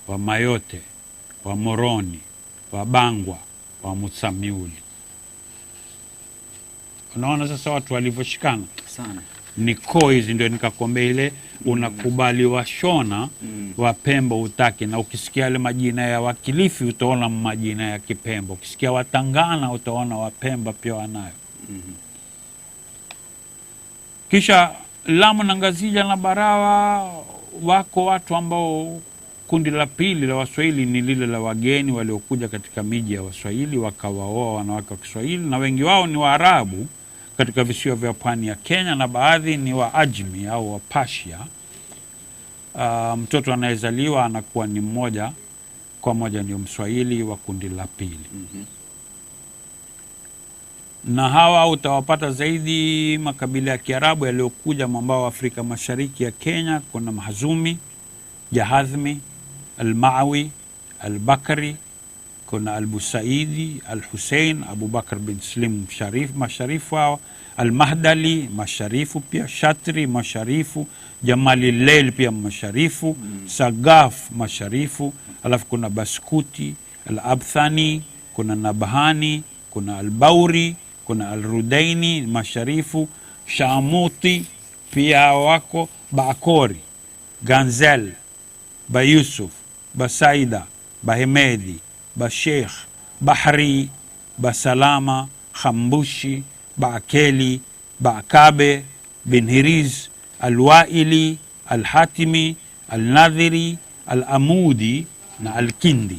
Wamayote, Wamoroni, Wabangwa, Wamutsamiuli. Unaona sasa watu walivyoshikana sana. Ni koo hizi ndio nikakwambia ile unakubali Washona, Wapemba utaki, na ukisikia ile majina ya Wakilifi utaona majina ya Kipemba, ukisikia Watangana utaona Wapemba pia wanayo. Kisha Lamu na Ngazija na Barawa wako watu ambao kundi la pili la Waswahili ni lile la wageni waliokuja katika miji ya Waswahili wakawaoa wanawake wa Kiswahili, na wengi wao ni Waarabu katika visiwa vya pwani ya Kenya, na baadhi ni Waajmi au Wapashia. Mtoto anayezaliwa anakuwa ni mmoja kwa moja ndio Mswahili wa kundi la pili. Na hawa utawapata zaidi makabila ya Kiarabu yaliyokuja mwambao wa Afrika Mashariki ya Kenya. Kuna Mahzumi, Jahadhmi, Al-Maawi, Al-Bakari, kuna Al-Busaidi, Al-Hussein, Abu Bakr bin Slim Sharif, masharifu hao, Al-Mahdali, masharifu pia, Shatri, masharifu, Jamali Leil pia masharifu, Sagaf, masharifu, alafu kuna Baskuti, Al-Abthani, kuna Nabhani, kuna Al-Bauri, kuna Al-Rudaini, masharifu, Shamuti pia wako, Baakori, Ganzel, Bayusuf, Basaida, Bahemedi, Basheikh, Bahri, Basalama, Khambushi, Baakeli, Baakabe, Binhiriz, Alwaili, Alhatimi, Alnadhiri, Alamudi na Alkindi.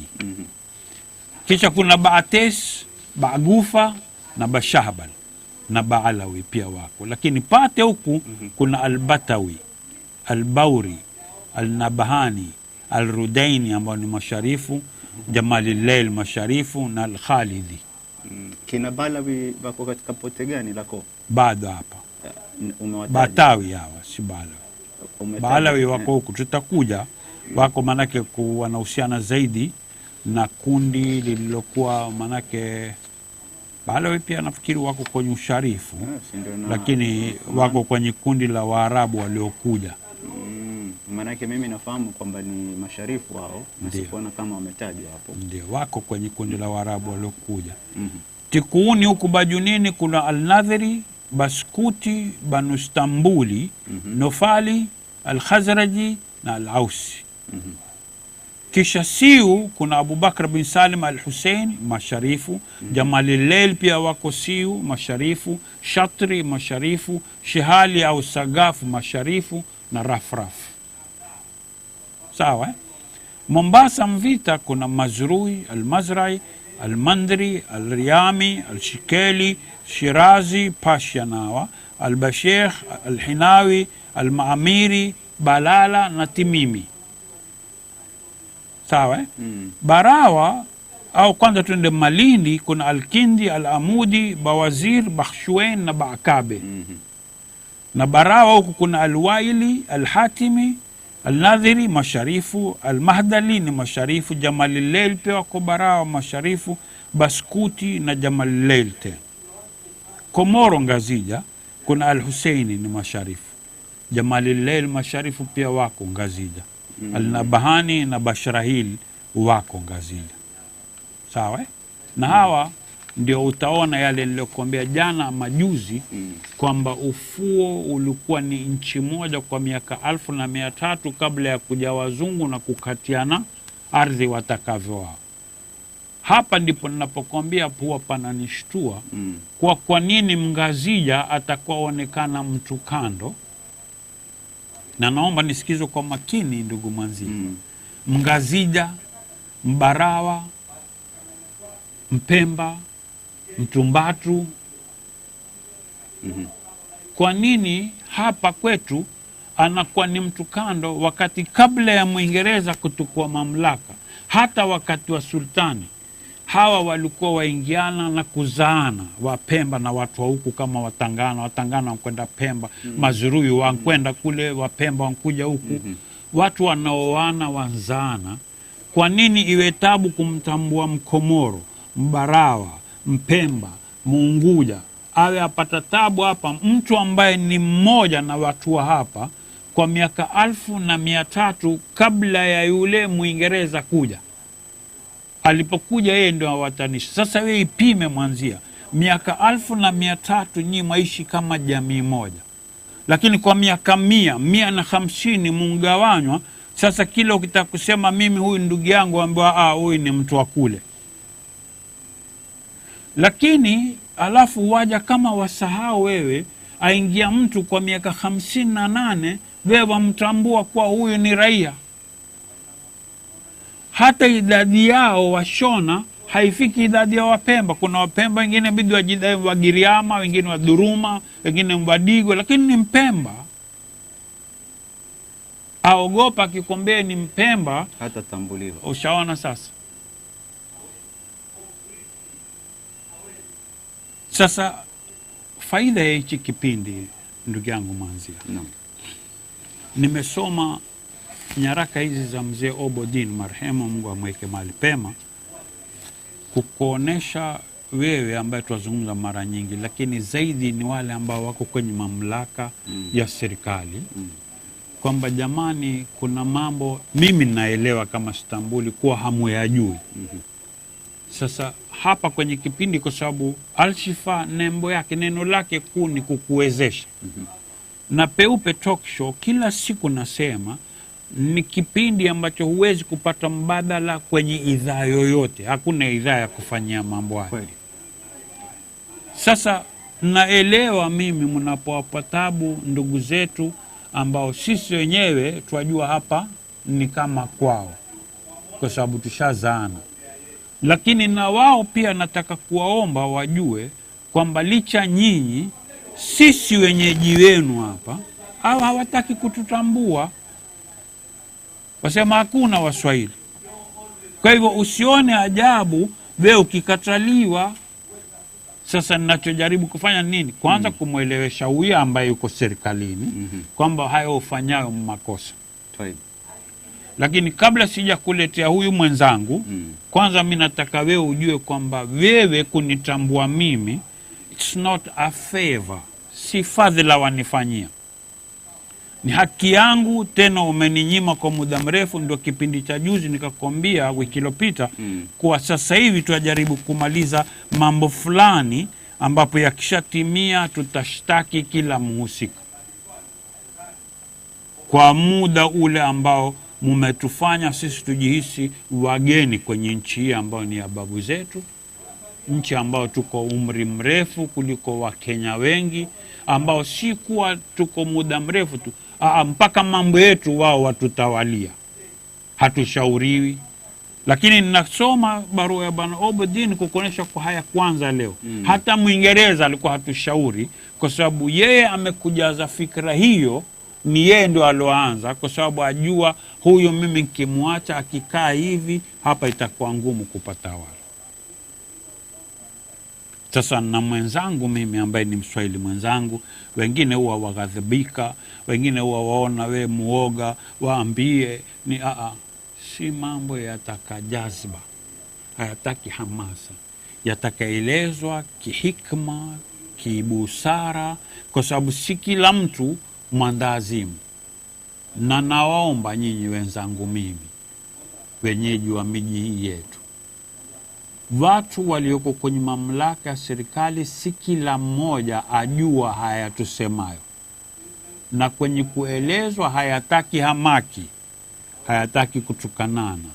Kisha kuna Baates, Baagufa na Bashahbal na Baalawi pia wako. Lakini Pate huku kuna Albatawi, Albauri, Alnabahani, Alrudaini ambao ni masharifu, Jamali Leil masharifu na Al-Khalidi. Kina Balawi wako katika pote gani lako? Bado hapa. Batawi hawa si Balawi. Balawi wako huku tutakuja. Wako manake wanahusiana zaidi na kundi lililokuwa manake Balawi pia nafikiri wako kwenye usharifu. Lakini wako kwenye kundi la Waarabu waliokuja. Manake mimi nafahamu kwamba ni masharifu wao, nasikuona kama wametajwa hapo. Ndio, wako kwenye kundi la Waarabu waliokuja. Tikuuni huku Bajunini kuna Al-Nadhiri, Baskuti, Banu Stambuli, Nofali, Al-Khazraji na Al-Ausi. Kisha Siu kuna Abu Bakr bin Salim Al-Hussein masharifu, Jamali Leil pia wako Siu masharifu, Shatri masharifu, Shihali au Sagafu masharifu na Rafraf. Sawa. Mombasa Mvita kuna Mazrui, Al-Mazrai, Al-Mandri, Al-Riyami, Al-Shikeli, Shirazi, Pashanawa, Al-Bashekh, Al-Hinawi, Al-Maamiri, Balala na Timimi. Sawa. Barawa au kwanza tuende Malindi kuna Al-Kindi, Al-Amudi, Bawazir, Bakhshuen na Baakabe. Na Barawa huku kuna Al-Waili, Al-Hatimi, Al-Nadhiri masharifu, Al-Mahdali ni masharifu, Jamali Leil pia wako Barawa masharifu, Baskuti na Jamali Leil tena. Komoro Ngazija kuna Al-Husaini ni masharifu, Jamalillayl Masharifu pia wako Ngazija. Al-Nabahani na Bashrahil wako Ngazija. Sawa na hawa ndio utaona yale niliyokuambia jana majuzi kwamba ufuo ulikuwa ni nchi moja kwa miaka 1300 kabla ya kuja wazungu na kukatiana ardhi watakavyo wao. Hapa ndipo ninapokuambia huwa pananishtua kwa nini Mngazija atakuonekana mtu kando. Na naomba nisikizwe kwa makini ndugu mwanzi. Mngazija, Mbarawa, Mpemba, Mtumbatu. Kwa nini hapa kwetu anakuwa ni mtu kando, wakati kabla ya Mwingereza kutukua mamlaka, hata wakati wa sultani, hawa walikuwa waingiana na kuzaana, Wapemba na watu wa huku kama Watangana wankwenda Pemba, Mazurui wankwenda kule, Wapemba wankuja huku. Watu wanaoana wanzaana. Kwa nini iwe tabu kumtambua Mkomoro, Mbarawa, Mpemba, Muunguja? Awe apata tabu hapa mtu ambaye ni mmoja na watu wa hapa kwa miaka 1300 kabla ya yule Mwingereza kuja. Alipokuja yeye ndio awatanisha. Sasa wewe ipime mwanzia miaka 1300 nyi maishi kama jamii moja, lakini kwa miaka 150 mungawanywa. Sasa kila ukitaka kusema mimi huyu ndugu yangu ambaye huyu ni mtu wa kule, lakini alafu waja kama wasahau wewe, aingia mtu kwa miaka 58 wewe wamtambua kwa huyu ni raia. Hata idadi yao Washona haifiki idadi ya Wapemba. Kuna Wapemba wengine bidi wajidai Wagiriama, wengine Waduruma, wengine Mbadigo, lakini ni Mpemba. Aogopa akikombea ni Mpemba hata tambuliwa. Ushaona sasa? Sasa faida ya hichi kipindi ndugu yangu Mwanzia, nimesoma nyaraka hizi za mzee Obodin marehemu, Mungu amweke mahali pema, kukuonesha wewe ambaye tuwazungumza mara nyingi, lakini zaidi ni wale ambao wako kwenye mamlaka ya serikali, kwamba jamani, kuna mambo mimi naelewa kama Istanbuli kuwa hamuyajui. Sasa hapa kwenye kipindi, kwa sababu Al-Shifa nembo yake, neno lake kuu ni kukuwezesha. Na Peupe Talk Show kila siku nasema ni kipindi ambacho huwezi kupata mbadala kwenye idhaa yoyote. Hakuna idhaa ya kufanyia mambo haya. Sasa naelewa mimi mnapowapa tabu ndugu zetu ambao sisi wenyewe twajua hapa ni kama kwao, kwa sababu tushazaana. Lakini na wao pia nataka kuwaomba wajue kwamba licha nyinyi, sisi wenyeji wenu hapa au hawataki kututambua. Wasema hakuna Waswahili. Kwa hivyo usione ajabu wewe ukikataliwa. Sasa ninachojaribu kufanya nini? Kwanza kumwelewesha huyu ambaye yuko serikalini kwamba hayo ufanyayo makosa. Lakini kabla sija kuletea huyu mwenzangu, kwanza mimi nataka wewe ujue kwamba wewe kunitambua mimi, it's not a favor, si fadhila wanifanyia, ni haki yangu. Tena umeninyima kwa muda mrefu. Ndio kipindi cha juzi nikakwambia wiki iliyopita kwa sasa hivi tunajaribu kumaliza mambo fulani ambapo yakishatimia tutashtaki kila mhusika kwa muda ule ambao mumetufanya sisi tujihisi wageni kwenye nchi hii ambayo ni ya babu zetu, nchi ambayo tuko umri mrefu kuliko Wakenya wengi, ambao si kuwa tuko muda mrefu tu, mpaka mambo yetu wao watutawalia, hatushauriwi. Lakini ninasoma barua ya Bwana Obodin kukuonesha kwa haya kwanza leo. Hata Mwingereza alikuwa hatushauri, kwa sababu yeye amekujaza fikra hiyo, ni yeye ndio aloanza, kwa sababu ajua huyo mimi nikimwacha akikaa hivi hapa itakuwa ngumu kupata wala. Sasa na mwenzangu mimi ambaye ni Mswahili mwenzangu, wengine huwa waghadhibika, wengine huwa waona we muoga, waambie ni si mambo yataka jazba, hayataki hamasa, yatakaelezwa kihikma, kibusara, kwa sababu si kila mtu mwandazimu, na nawaomba nyinyi wenzangu, mimi wenyeji wa miji hii yetu, watu walioko kwenye mamlaka ya serikali, si kila mmoja ajua haya tusemayo, na kwenye kuelezwa hayataki hamaki, hayataki kutukanana,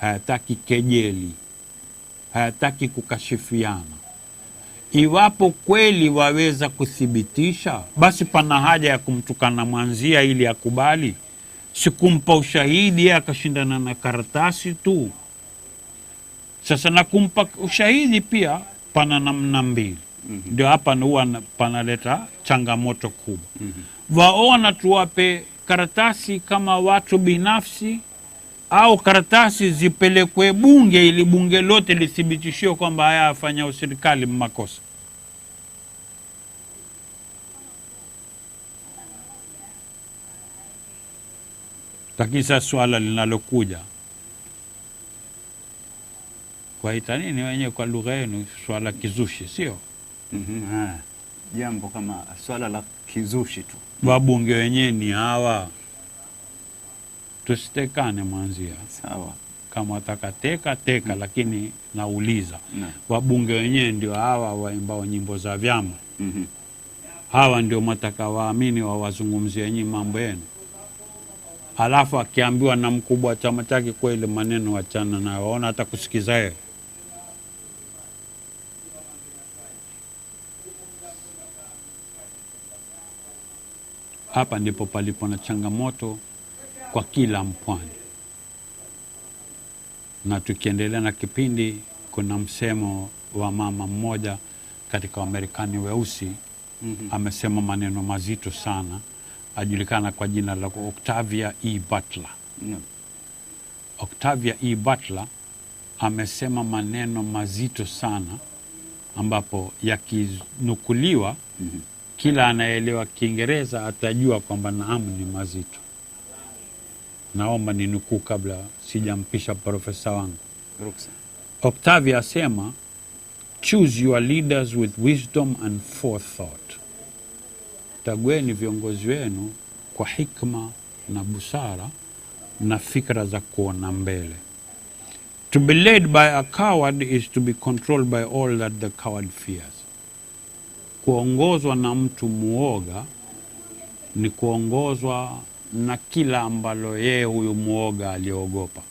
hayataki kejeli, hayataki kukashifiana. Iwapo kweli waweza kuthibitisha, basi pana haja ya kumtukana mwanzia ili akubali, sikumpa ushahidi yeye akashindana na karatasi tu. Sasa na kumpa ushahidi pia pana namna mbili. Ndio hapa huwa panaleta changamoto kubwa. Waona tuwape karatasi kama watu binafsi, au karatasi zipelekwe bunge ili bunge lote lithibitishiwe kwamba haya afanya serikali makosa. Lakini sasa swala linalokuja, kwa ita nini wenyewe kwa lugha yenu, swala kizushi, sio? Jambo kama swala la kizushi tu. Wabunge wenyewe ni hawa. Tusitekane mwanzia. Sawa. Kama teka, lakini nauliza. Wabunge wenyewe ndio hawa waimbao nyimbo za vyama. Hawa ndio mataka waamini wawazungumzia nyinyi mambo yenu. Alafu akiambiwa na mkubwa wa chama chake kwa ile maneno wachana na waona hata kusikiza yeye. Hapa ndipo palipo na changamoto kwa kila mpwani. Na tukiendelea na kipindi, kuna msemo wa mama mmoja katika Wamarekani weusi, amesema maneno mazito sana, ajulikana kwa jina la Octavia E. Butler. Octavia E. Butler amesema maneno mazito sana, ambapo yakinukuliwa, kila anaelewa Kiingereza atajua kwamba naam ni mazito. Naomba ninukuu kabla sijampisha profesa wangu. Octavia asema, choose your leaders with wisdom and forethought. Chagueni viongozi wenu kwa hikma na busara na fikra za kuona mbele. To be led by a coward is to be controlled by all that the coward fears. Kuongozwa na mtu muoga ni kuongozwa na kila ambalo yeye huyu muoga aliogopa.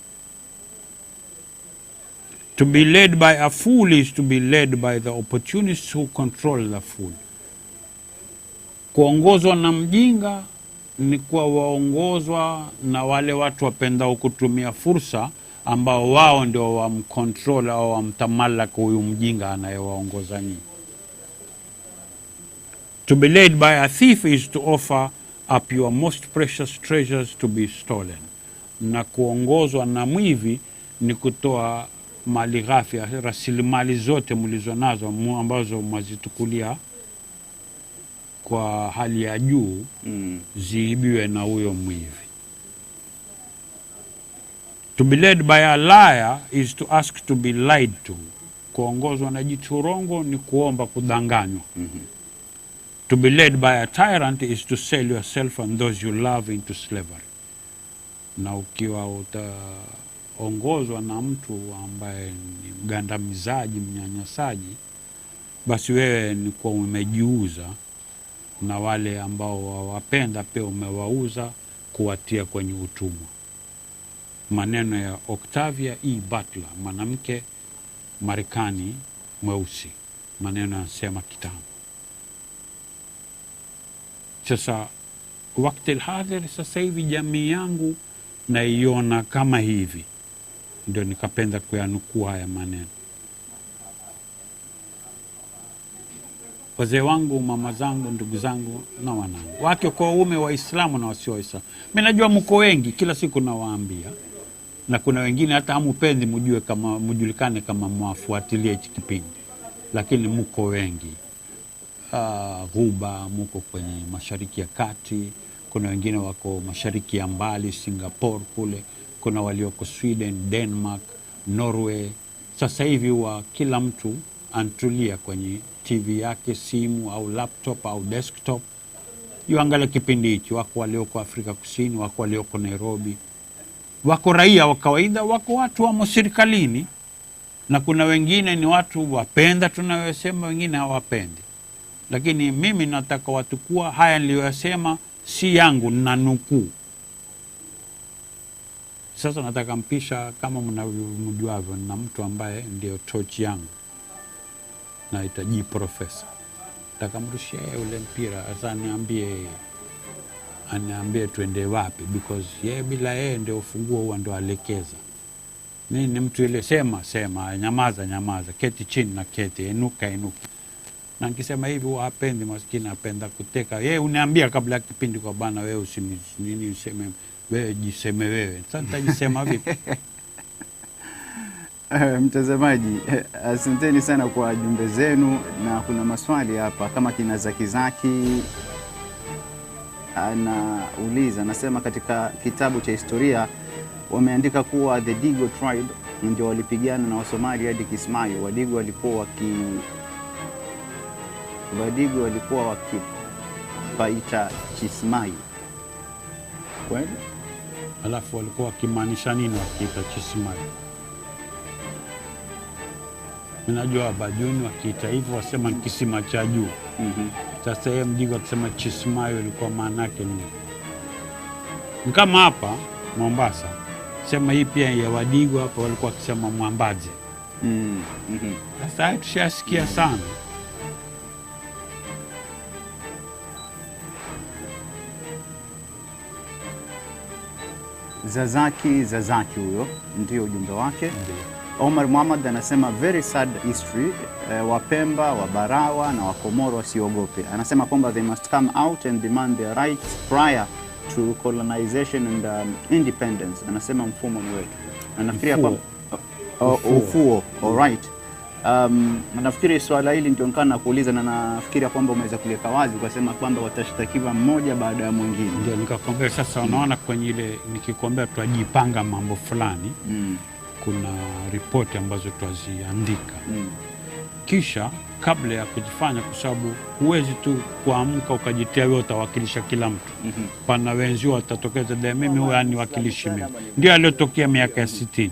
To be led by a fool is to be led by the opportunists who control the fool. Kuongozwa na mjinga ni kuwa waongozwa na wale watu wapendao kutumia fursa, ambao wao ndio wamcontrol au wamtamalaka huyu mjinga anayewaongoza nyinyi. To be led by a thief is to offer up your most precious treasures to be stolen. Na kuongozwa na mwivi ni kutoa mali ghafi, rasilimali zote mlizonazo ambazo mwazitukulia kwa hali ya juu, ziibiwe na huyo mwivi. To be led by a liar is to ask to be lied to. Kuongozwa na jiturongo ni kuomba kudanganywa. To be led by a tyrant is to sell yourself and those you love into slavery. Na ukiwa utaongozwa na mtu ambaye ni mgandamizaji, mnyanyasaji, basi wewe ni kwa umejiuza, na wale ambao wawapenda pia umewauza kuwatia kwenye utumwa. Maneno ya Octavia E. Butler, mwanamke Marekani mweusi, maneno yanasema kitambo. Sasa wakati hadhir, sasa hivi jamii yangu naiona kama hivi, ndio nikapenda kuyanukuu haya maneno. Wazee wangu, mama zangu, ndugu zangu na wanangu, wake kwa uume, Waislamu na wasio Waislamu. Mimi najua mko wengi, kila siku nawaambia, na kuna wengine hata hamupendi mjue kama mjulikane kama mwafuatilia hichi kipindi, lakini mko wengi. Ghuba, muko kwenye Mashariki ya Kati, kuna wengine wako mashariki ya mbali, Singapore kule, kuna walioko Sweden, Denmark, Norway. Sasa hivi wa kila mtu antulia kwenye TV yake, simu au laptop au desktop, Yuangalia kipindi hichi, wako walioko Afrika Kusini, wako walioko Nairobi, wako raia wa kawaida, wako watu wamo serikalini, na kuna wengine ni watu wapenda tunayosema, wengine hawapendi. Lakini mimi nataka watu kuwa haya niliyosema si yangu, na nukuu. Sasa nataka mpisha, kama mnavyomjuavyo, na mtu ambaye ndio tochi yangu, na itaji profesa. Nataka mrushie ule mpira, asa aniambie tuende wapi, because yeye bila yeye ndio ufunguo huwa ndio alekeza. Mimi ni mtu ile sema, nyamaza, keti chini na keti, inuka. Na nikisema hivi huwa hapendi, maskini apenda kuteka. Yeye uniambia kabla ya kipindi kwa bana, wewe useme, wewe jiseme wewe. Sasa nitajisema vipi? Mtazamaji, asanteni sana kwa jumbe zenu, na kuna maswali hapa kama kina Zaki anauliza, anasema katika kitabu cha historia wameandika kuwa the Digo tribe ndio walipigana na Wasomali hadi Kismayo. Wadigo walikuwa wakipaita Kismayo. Kweli? Alafu walikuwa wakimaanisha nini wakiita Kismayo? Minajua Bajuni wakiita hivyo wasema kisima cha juu. Sasa yeye Mdigo akisema Kismayo ilikuwa maana yake nini? Kama hapa Mombasa, sema hii pia ya Wadigo hapa walikuwa wakisema Mwambaze. Sasa tushasikia sana. Zazaki huyo ndio ujumbe wake. Omar Muhammad anasema very sad history, Wapemba, Wabarawa na Wakomoro wasiogope. Anasema kwamba they must come out and demand their rights prior to colonization and independence. Anasema mfumo ni wetu. Anafikiria kwamba ufuo, all right. Nafikiri swala hili ndio nikana kuuliza, na nafikiria kwamba umeweza kuliweka wazi kwa sema kwamba watashtakiwa mmoja baada ya mwingine. Ndio nikakwambia sasa, unaona kwenye ile nikikwambia tuajipanga mambo fulani, kuna ripoti ambazo tuaziandika. Kisha kabla ya kujifanya, kwa sababu huwezi tu kuamka ukajitia wewe utawakilisha kila mtu. Pana wenzio watatokeza da mimi huwa ni wakilishi mimi. Ndio aliyotokea miaka ya 60.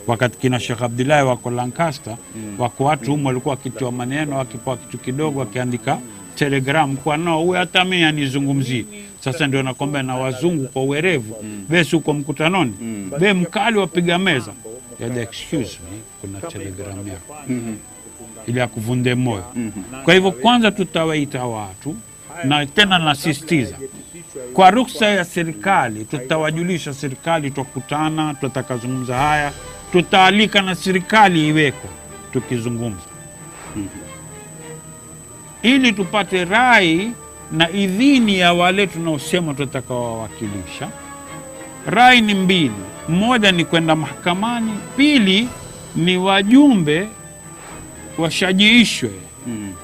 Wakati kina Sheikh Abdullah wako Lancaster, wako watu humo walikuwa wakitoa maneno, wakipoa kitu kidogo akiandika telegram kwa no huyu hata mimi anizungumzie. Sasa ndio nakwambia na wazungu kwa uwerevu, wewe uko mkutanoni, wewe mkali wapiga meza. Ya excuse me, kuna telegram yako. Ili akuvunde moyo. Kwa hivyo kwanza tutawaita watu, na tena nasisitiza kwa ruksa ya serikali, tutawajulisha serikali, tukutana, tutakazungumza haya, tutaalika na serikali iweko tukizungumza. Ili tupate rai na idhini ya wale tunaosema tutakawawakilisha. Rai ni mbili. Moja ni kwenda mahakamani, pili ni wajumbe washajiishwe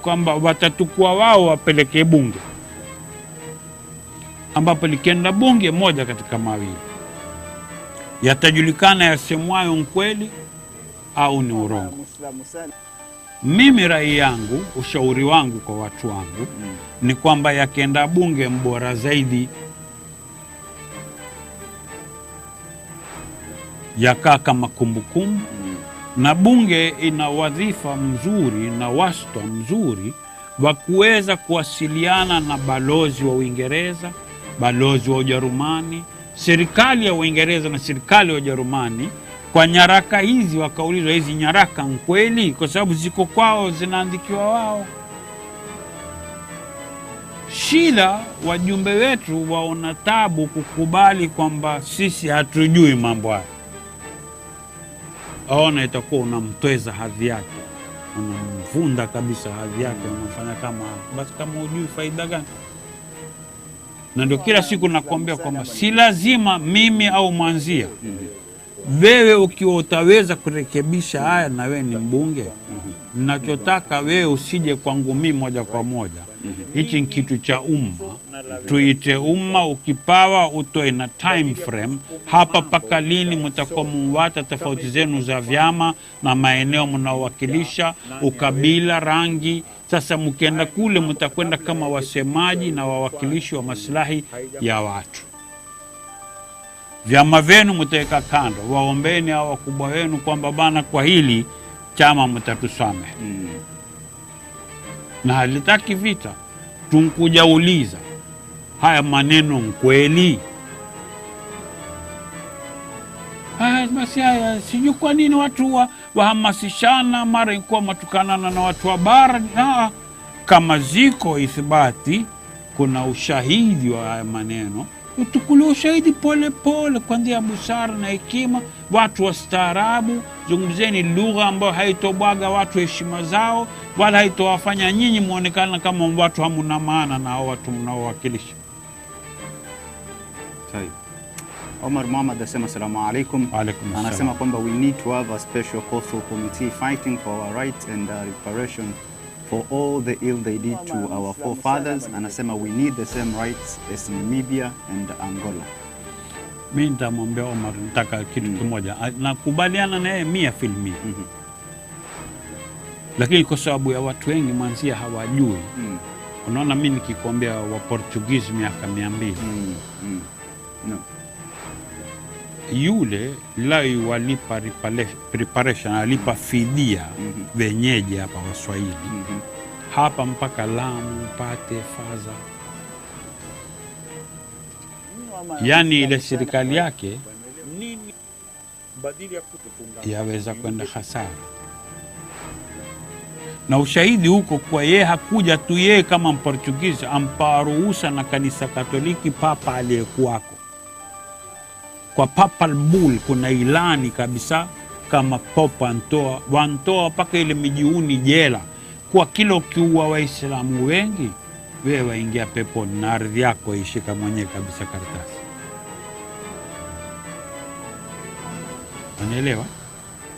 kwamba watatukua wao wapeleke bunge, ambapo likienda bunge moja katika mawili yatajulikana yasemwayo mkweli au ni urongo. Mimi rai yangu, ushauri wangu kwa watu wangu ni kwamba yakienda bunge mbora zaidi, yakaa kama kumbukumbu. Na bunge ina wadhifa mzuri na wasta mzuri wa kuweza kuwasiliana na balozi wa Uingereza, balozi wa Ujerumani, serikali ya Uingereza na serikali ya Ujerumani kwa nyaraka hizi, wakaulizwa hizi nyaraka kweli, kwa sababu ziko kwao, zinaandikiwa wao. Shida wajumbe wetu waona tabu kukubali kwamba sisi hatujui mambo haya. Aona itakuwa unamtweza hadhi yake, unamvunda kabisa hadhi yake, unamfanya kama basi kama hujui faida gani. Na ndio kila siku nakwambia kwamba si lazima mimi au Mwanzia wewe ukiwa utaweza kurekebisha haya na wewe ni mbunge, ninachotaka wewe usije kwangu mimi moja kwa moja. Hichi ni kitu cha umma, tuite umma, ukipawa utoe na time frame hapa paka lini mtakuwa muwata tofauti zenu za vyama na maeneo mnaowakilisha, ukabila, rangi. Sasa mkienda kule mtakwenda kama wasemaji na wawakilishi wa maslahi ya watu. Vyama vyenu mtaweka kando, waombeni hao wakubwa wenu kwamba bana, kwa hili chama mtatusamehe. Na halitaki vita, tunkuja uliza haya maneno kweli. Basi haya sijui kwa nini watu wahamasishana mara ikuwa matukanana na watu wa bara. Kama ziko ithibati, kuna ushahidi wa haya maneno, utukuli ushahidi pole pole kwa njia ya busara na hekima. Watu wastaarabu, zungumzeni lugha ambayo haitobwaga watu heshima zao, wala haitowafanya nyinyi muonekana kama watu hamuna maana na watu mnaowakilisha. Sawa. Omar Muhammad asema assalamu alaikum. Anasema kwamba we need to have a special coastal committee fighting for our rights and reparation for all the ill they did to our forefathers. Anasema we need the same rights as Namibia and Angola. Mimi nitamwambia Omar, nataka kitu kimoja. Nakubaliana na yeye 100%. Lakini kwa sababu ya watu wengi mwanzia hawajui. Unaona, mimi nikikwambia wa Portuguese miaka 200. No. Yule lai walipa preparation, alipa fidia wenyeji hapa Waswahili. Hapa mpaka Lamu, Pate, Faza. Yani ile serikali yake yaweza kwenda hasara. Na ushahidi huko kwa yeye hakuja tu yeye kama Mportugizi, ampa ruhusa na kanisa Katoliki papa aliyekuwako. Kwa papal bull kuna ilani kabisa, kama popa wantoa paka ile mijiuni jela, kwa kila ukiua Waislamu wengi wewe waingia peponi na ardhi yako ishika mwenyewe kabisa karatasi. Unaelewa?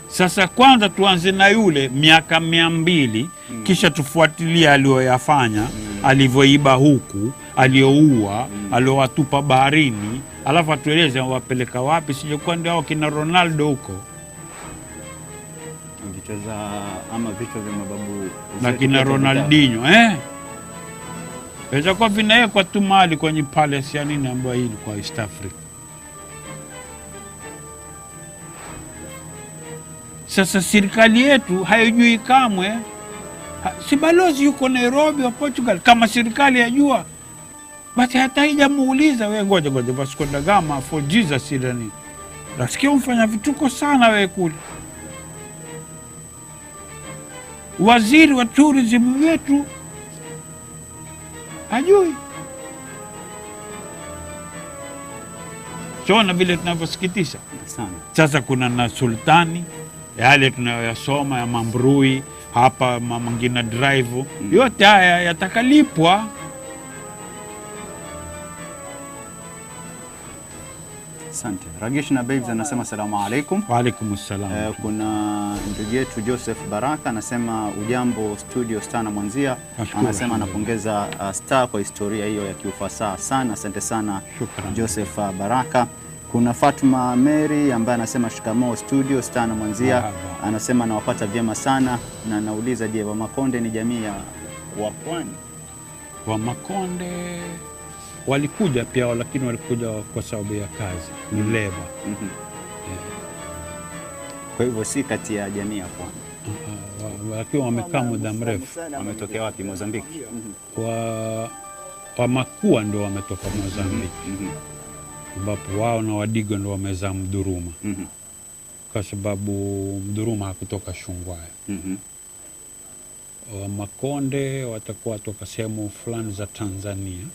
Sasa kwanza tuanze na yule miaka 200, kisha tufuatilia aliyoyafanya, alivyoiba huku, alioua, aliowatupa baharini, alafu atueleze wapeleka wapi. Sijokuwa ndio hao kina Ronaldo huko, vichwa za ama vichwa vya mababu na kina Ronaldinho weza kwa vinawekwa tu mali kwenye palace ya nini ambayo hii kwa East Africa. Sasa serikali yetu haijui kamwe. Si balozi yuko Nairobi wa Portugal, kama serikali yajua basi hata haijamuuliza wewe, ngoja Vasco da Gama for Jesus ilani. Nasikia umfanya vituko sana wewe kule. Waziri wa tourism wetu hajui. Chona vile tunavyosikitisha sana. Sasa kuna na sultani yale tunayoyasoma ya Mambrui hapa, Mangina Drive, yote haya yatakalipwa. Asante. Ragesh na Babes anasema assalamu alaikum. Wa alaikum salam. Kuna ndugu yetu Joseph Baraka anasema ujambo studio Star na Mwanzia. Anasema anapongeza Star kwa historia hiyo ya kiufasaha sana. Asante sana. Shukran. Joseph Baraka. Kuna Fatuma Mary ambaye anasema shikamoo studio Star na Mwanzia. Anasema anawapata vyema sana na anauliza, je, Wamakonde ni jamii ya Wapwani? Wamakonde walikuja pia, lakini walikuja kwa sababu ya kazi, ni leba. Kwa hivyo si kati ya jamii ya Pwani. Lakini wamekaa muda mrefu. Wametokea wapi? Mozambiki? Wamakua ndio wametoka Mozambiki. Ambapo wao na Wadigo ndio wamezaa Mduruma. Kwa sababu Mduruma hakutoka Shungwaya. Wamakonde watakuwa toka sehemu fulani za Tanzania.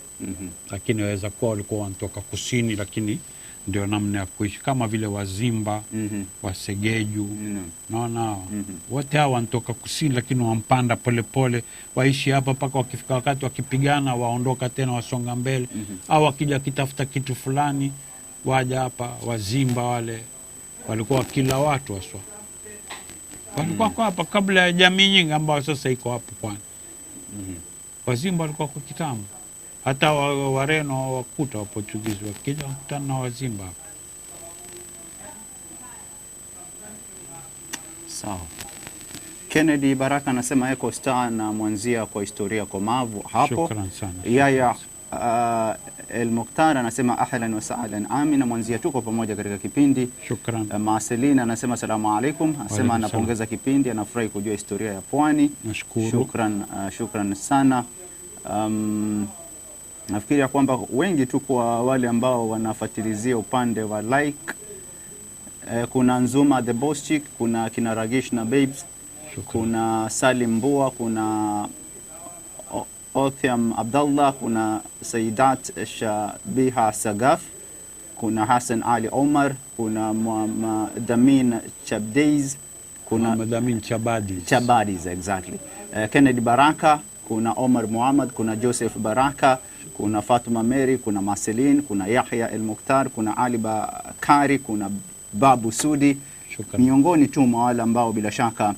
Lakini waweza kuwa walikuwa wanatoka kusini, lakini ndio namna ya kuishi kama vile Wazimba, Wasegeju. Naona wote hao wanatoka kusini, lakini wampanda pole pole, waishi hapa mpaka wakifika wakati wakipigana waondoka tena wasonga mbele. Au wakija kitafuta kitu fulani waja hapa Wazimba wale walikuwa kila watu waswa. Walikuwa kwa hapa kabla ya jamii nyingi ambayo sasa iko hapo Pwani. Wazimba walikuwa kwa kitambo. Hata Wareno wakuta wa Portuguese wakija wakutana na Wazimba hapa. Sawa. Kennedy Baraka anasema eko star na mwanzia kwa historia komavu hapo. Shukran sana. Yaya El-Mukhtar anasema ahlan wa sahlan amina, mwanzia tuko pamoja katika kipindi. Shukran. Marcelina anasema asalamu alaykum, anasema anapongeza kipindi, anafurahi kujua historia ya Pwani. Nashukuru. Shukran sana. Nafikiri kwamba wengi tu kwa wale ambao wanafuatilizia upande wa like, kuna Nzuma the Boss Chick, kuna kina Ragish na Babes. Shukran. Kuna Salim Mbua, kuna Othiam Abdallah, kuna Saidat Shabiha Sagaf, kuna Hassan Ali Omar, kuna Muhammadin Chabdeiz, kuna Muhammadin Chabadiz exactly. Kennedy Baraka, kuna Omar Muhammad, kuna Joseph Baraka, kuna Fatuma Mary, kuna Marceline, kuna Yahya El-Mukhtar, kuna Ali Bakari, kuna Babu Sudi. Shukran. Miongoni tu mwa wale ambao bila shaka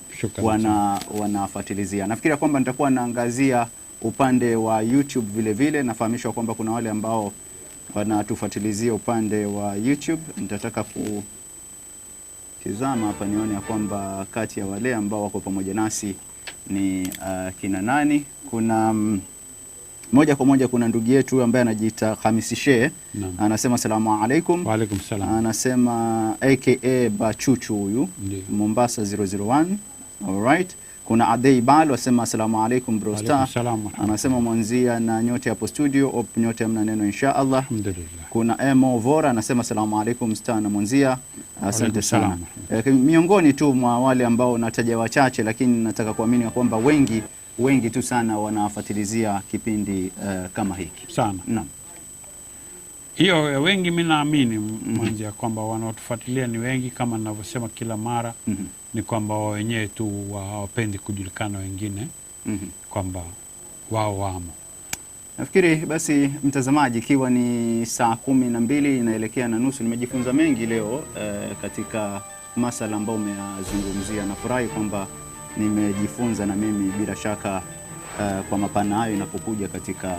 wanafuatilizia. Nafikiri kwamba nitakuwa naangazia upande wa YouTube vile vile. Nafahamishwa kwamba kuna wale ambao wanatufuatilizia upande wa YouTube. Nitataka kutizama hapa nione ya kwamba kati ya wale ambao wako pamoja nasi ni kina nani. Kuna moja kwa moja kuna ndugu yetu ambaye anajiita Khamisi Sheikh. Anasema asalamu alaykum. Wa alaykum salam. Anasema aka Bachuchu huyu, Mombasa 001. Alright. Kuna Adei Balo asema asalamu alaykum bro star. Anasema mwanzia na nyote hapo studio, nyote mna neno insha Allah. Alhamdulillah. Kuna Emo Vora anasema asalamu alaykum star na mwanzia. Asante sana. Miongoni tu mwa wale ambao nataja wachache, lakini nataka kuamini kwamba wengi tu sana wanafuatilizia kipindi kama hiki. Sana. Naam. Hiyo wengi mimi naamini mwanzo kwamba wanaotufuatilia ni wengi, kama ninavyosema kila mara. Ni kwamba wao wenyewe tu hawapendi kujulikana wengine kwamba wao wamo. Nafikiri basi mtazamaji, ikiwa ni saa 12 inaelekea na nusu, nimejifunza mengi leo katika masala ambayo umeyazungumzia. Nafurahi kwamba nimejifunza na mimi bila shaka kwa mapana hayo inapokuja katika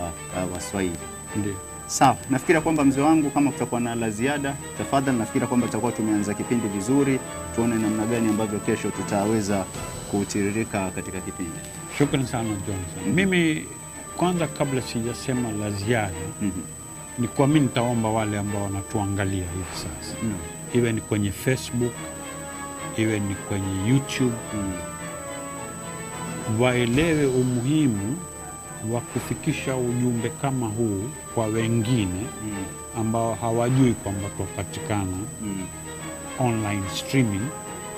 Waswahili. Ndio. Sawa, nafikiri kwamba mzee wangu, kama kutakuwa na la ziada tafadhali. Nafikiri kwamba tutakuwa tumeanza kipindi vizuri, tuone namna gani ambavyo kesho tutaweza kutiririka katika kipindi. Shukrani sana Johnson. Mimi kwanza kabla sijasema la ziada, ni kwa mimi nitaomba wale ambao wanatuangalia hivi sasa, iwe ni kwenye Facebook, iwe ni kwenye YouTube, waelewe umuhimu wa kufikisha ujumbe kama huu kwa wengine ambao hawajui kwamba tupatikana online streaming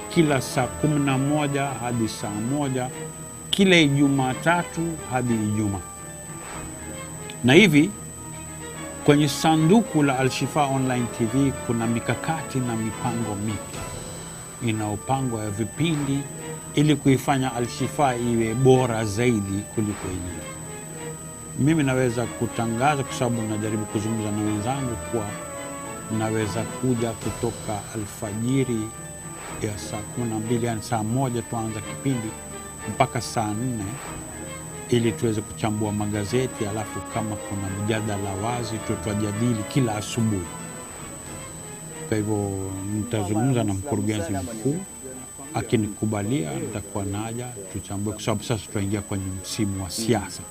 kila saa 11 hadi saa 1 kila Jumatatu hadi Ijumaa. Na hivi kwenye sanduku la Al-Shifa Online TV kuna mikakati na mipango mipya inaopangwa ya vipindi ili kuifanya Al-Shifa iwe bora zaidi kuliko yenyewe. Mimi naweza kutangaza, kwa sababu najaribu kuzungumza na wenzangu, kwa naweza kuja kutoka alfajiri ya saa 12, yani saa 1 tuanza kipindi mpaka saa 4 ili tuweze kuchambua magazeti, alafu kama kuna mjadala wazi tutajadili kila asubuhi. Kwa hivyo nitazungumza na mkurugenzi mkuu, akinikubalia nitakuwa naja tuchambue, kwa sababu sasa tutaingia kwenye msimu wa siasa.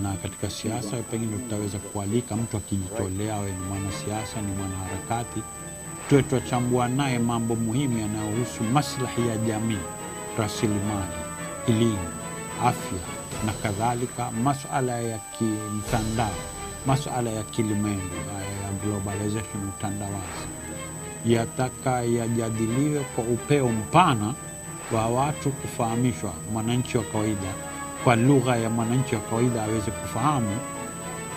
Na katika siasa pengine tutaweza kualika mtu akijitolea, awe ni mwanasiasa, ni mwanaharakati, tuwe tuchambua naye mambo muhimu yanayohusu maslahi ya jamii, rasilimali, elimu, afya na kadhalika, masuala ya kimtandao, masuala ya kilimwengu, ya globalization, utandawazi, yataka yajadiliwe kwa upeo mpana wa watu kufahamishwa, mwananchi wa kawaida, kwa lugha ya mwananchi wa kawaida aweze kufahamu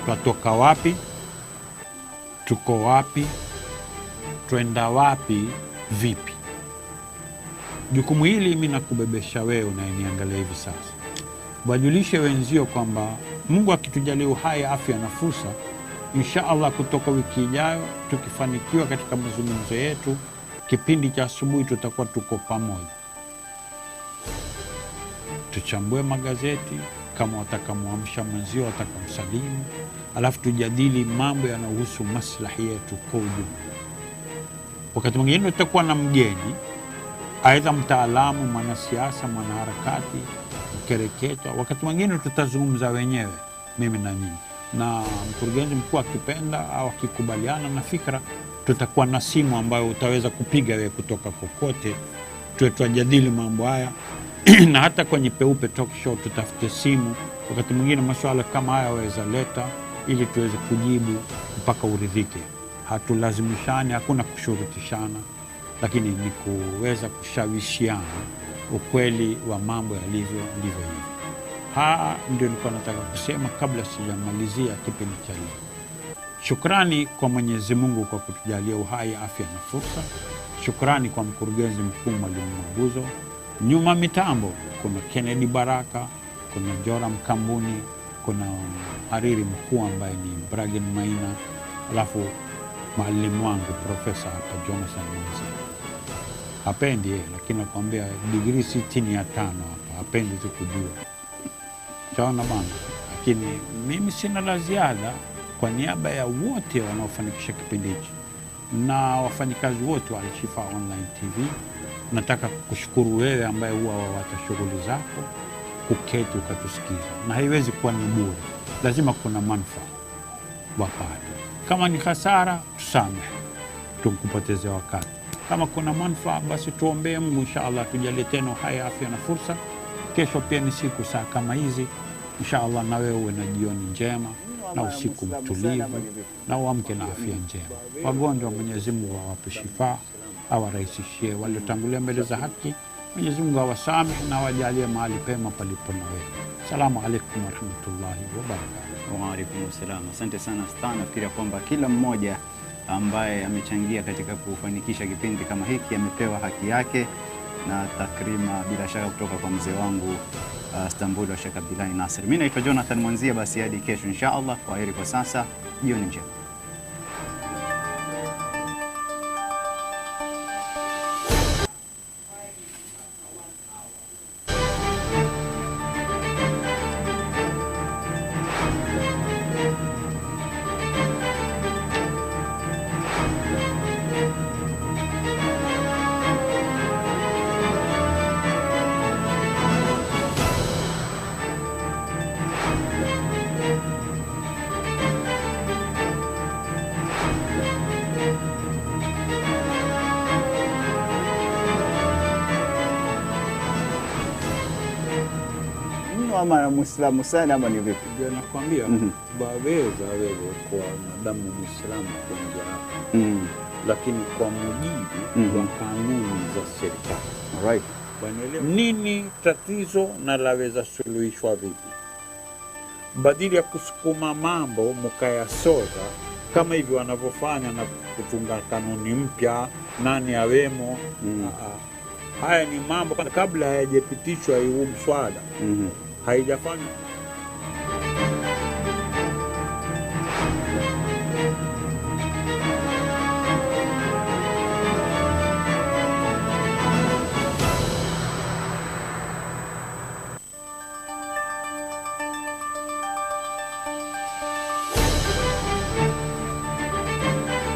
tunatoka wapi, tuko wapi, twenda wapi, vipi. Jukumu hili mimi nakubebesha wewe unayeniangalia hivi sasa. Wajulishe wenzio kwamba Mungu akitujalia uhai, afya na fursa, insha Allah kutoka wiki ijayo tukifanikiwa katika mazungumzo yetu, kipindi cha asubuhi tutakuwa tuko pamoja, tuchambue magazeti, kama watakamwamsha mwenzio watakamsalimu, alafu tujadili mambo yanayohusu maslahi yetu kwa ujumla. Wakati mwingine tutakuwa na mgeni, aidha mtaalamu, mwanasiasa, mwanaharakati, mkereketwa. Wakati mwingine tutazungumza wenyewe, mimi na nyinyi, na mkurugenzi mkuu akipenda au akikubaliana na fikra, tutakuwa na simu ambayo utaweza kupiga wewe kutoka kokote, tutajadili mambo haya na hata kwenye Peupe talk show tutafute simu. Wakati mwingine masuala kama haya waweza leta ili tuweze kujibu mpaka uridhike. Hatulazimishani, hakuna kushurutishana, lakini ni kuweza kushawishiana ukweli wa mambo yalivyo ndivyo hivyo. Ndio nilikuwa nataka kusema kabla sijamalizia kipindi cha leo. Shukrani kwa Mwenyezi Mungu kwa kutujalia uhai, afya na fursa. Shukrani kwa mkurugenzi mkuu Mwalimu Mabuzo. Nyuma mitambo kuna Kennedy Baraka, kuna Joram Kambuni, kuna hariri mkuu ambaye ni Bragen Maina, alafu mwalimu wangu Profesa hapa Jonathan Mwanzia. Hapendi lakini nakwambia degree 65 hapa, hapendi tu kujua. Chaona bana, lakini mimi sina la ziada. Kwa niaba ya wote wanaofanikisha kipindi hiki na wafanyikazi wote wa Al-Shifa Online TV, nataka kushukuru wewe ambaye huwa wawata shughuli zako kuketi ukatusikiza, na haiwezi kuwa ni bure, lazima kuna manufaa wapate. Kama ni hasara tusamehe, tukupoteze wakati. Kama kuna manufaa basi tuombee Mungu inshallah tujalie tena uhai, afya na fursa. Kesho pia ni siku saa kama hizi, inshallah na wewe uwe na jioni njema na usiku mtulivu na uamke na afya njema. Wagonjwa Mwenyezi Mungu awape shifa, awarahisishie. Waliotangulia mbele za haki Mwenyezi Mungu awasamehe na wajalie mahali pema palipo na wewe. Asalamu alaykum wa rahmatullahi wa barakatuh. Wa alaykum assalam. Asante sana Stan. Nafikiri kwamba kila mmoja ambaye amechangia katika kufanikisha kipindi kama hiki amepewa haki yake na takrima bila shaka kutoka kwa mzee wangu Istanbul wa Sheikh Abdullah Nasir. Mimi naitwa Jonathan Mwanzia, basi hadi kesho inshallah. Kwaheri kwa sasa, jioni njema. Ama Muislamu sana ama ni vipi? Ndio nakwambia, baweza wewe kwa madamu Muislamu kuingia hapa, lakini kwa mujibu wa kanuni za serikali. Alright. Nini tatizo na laweza suluhishwa vipi? Badili ya kusukuma mambo mkayasoza kama hivi wanavyofanya na kutunga kanuni mpya, nani awemo. Haya ni mambo kabla hayajapitishwa huu mswada. Haijafanywa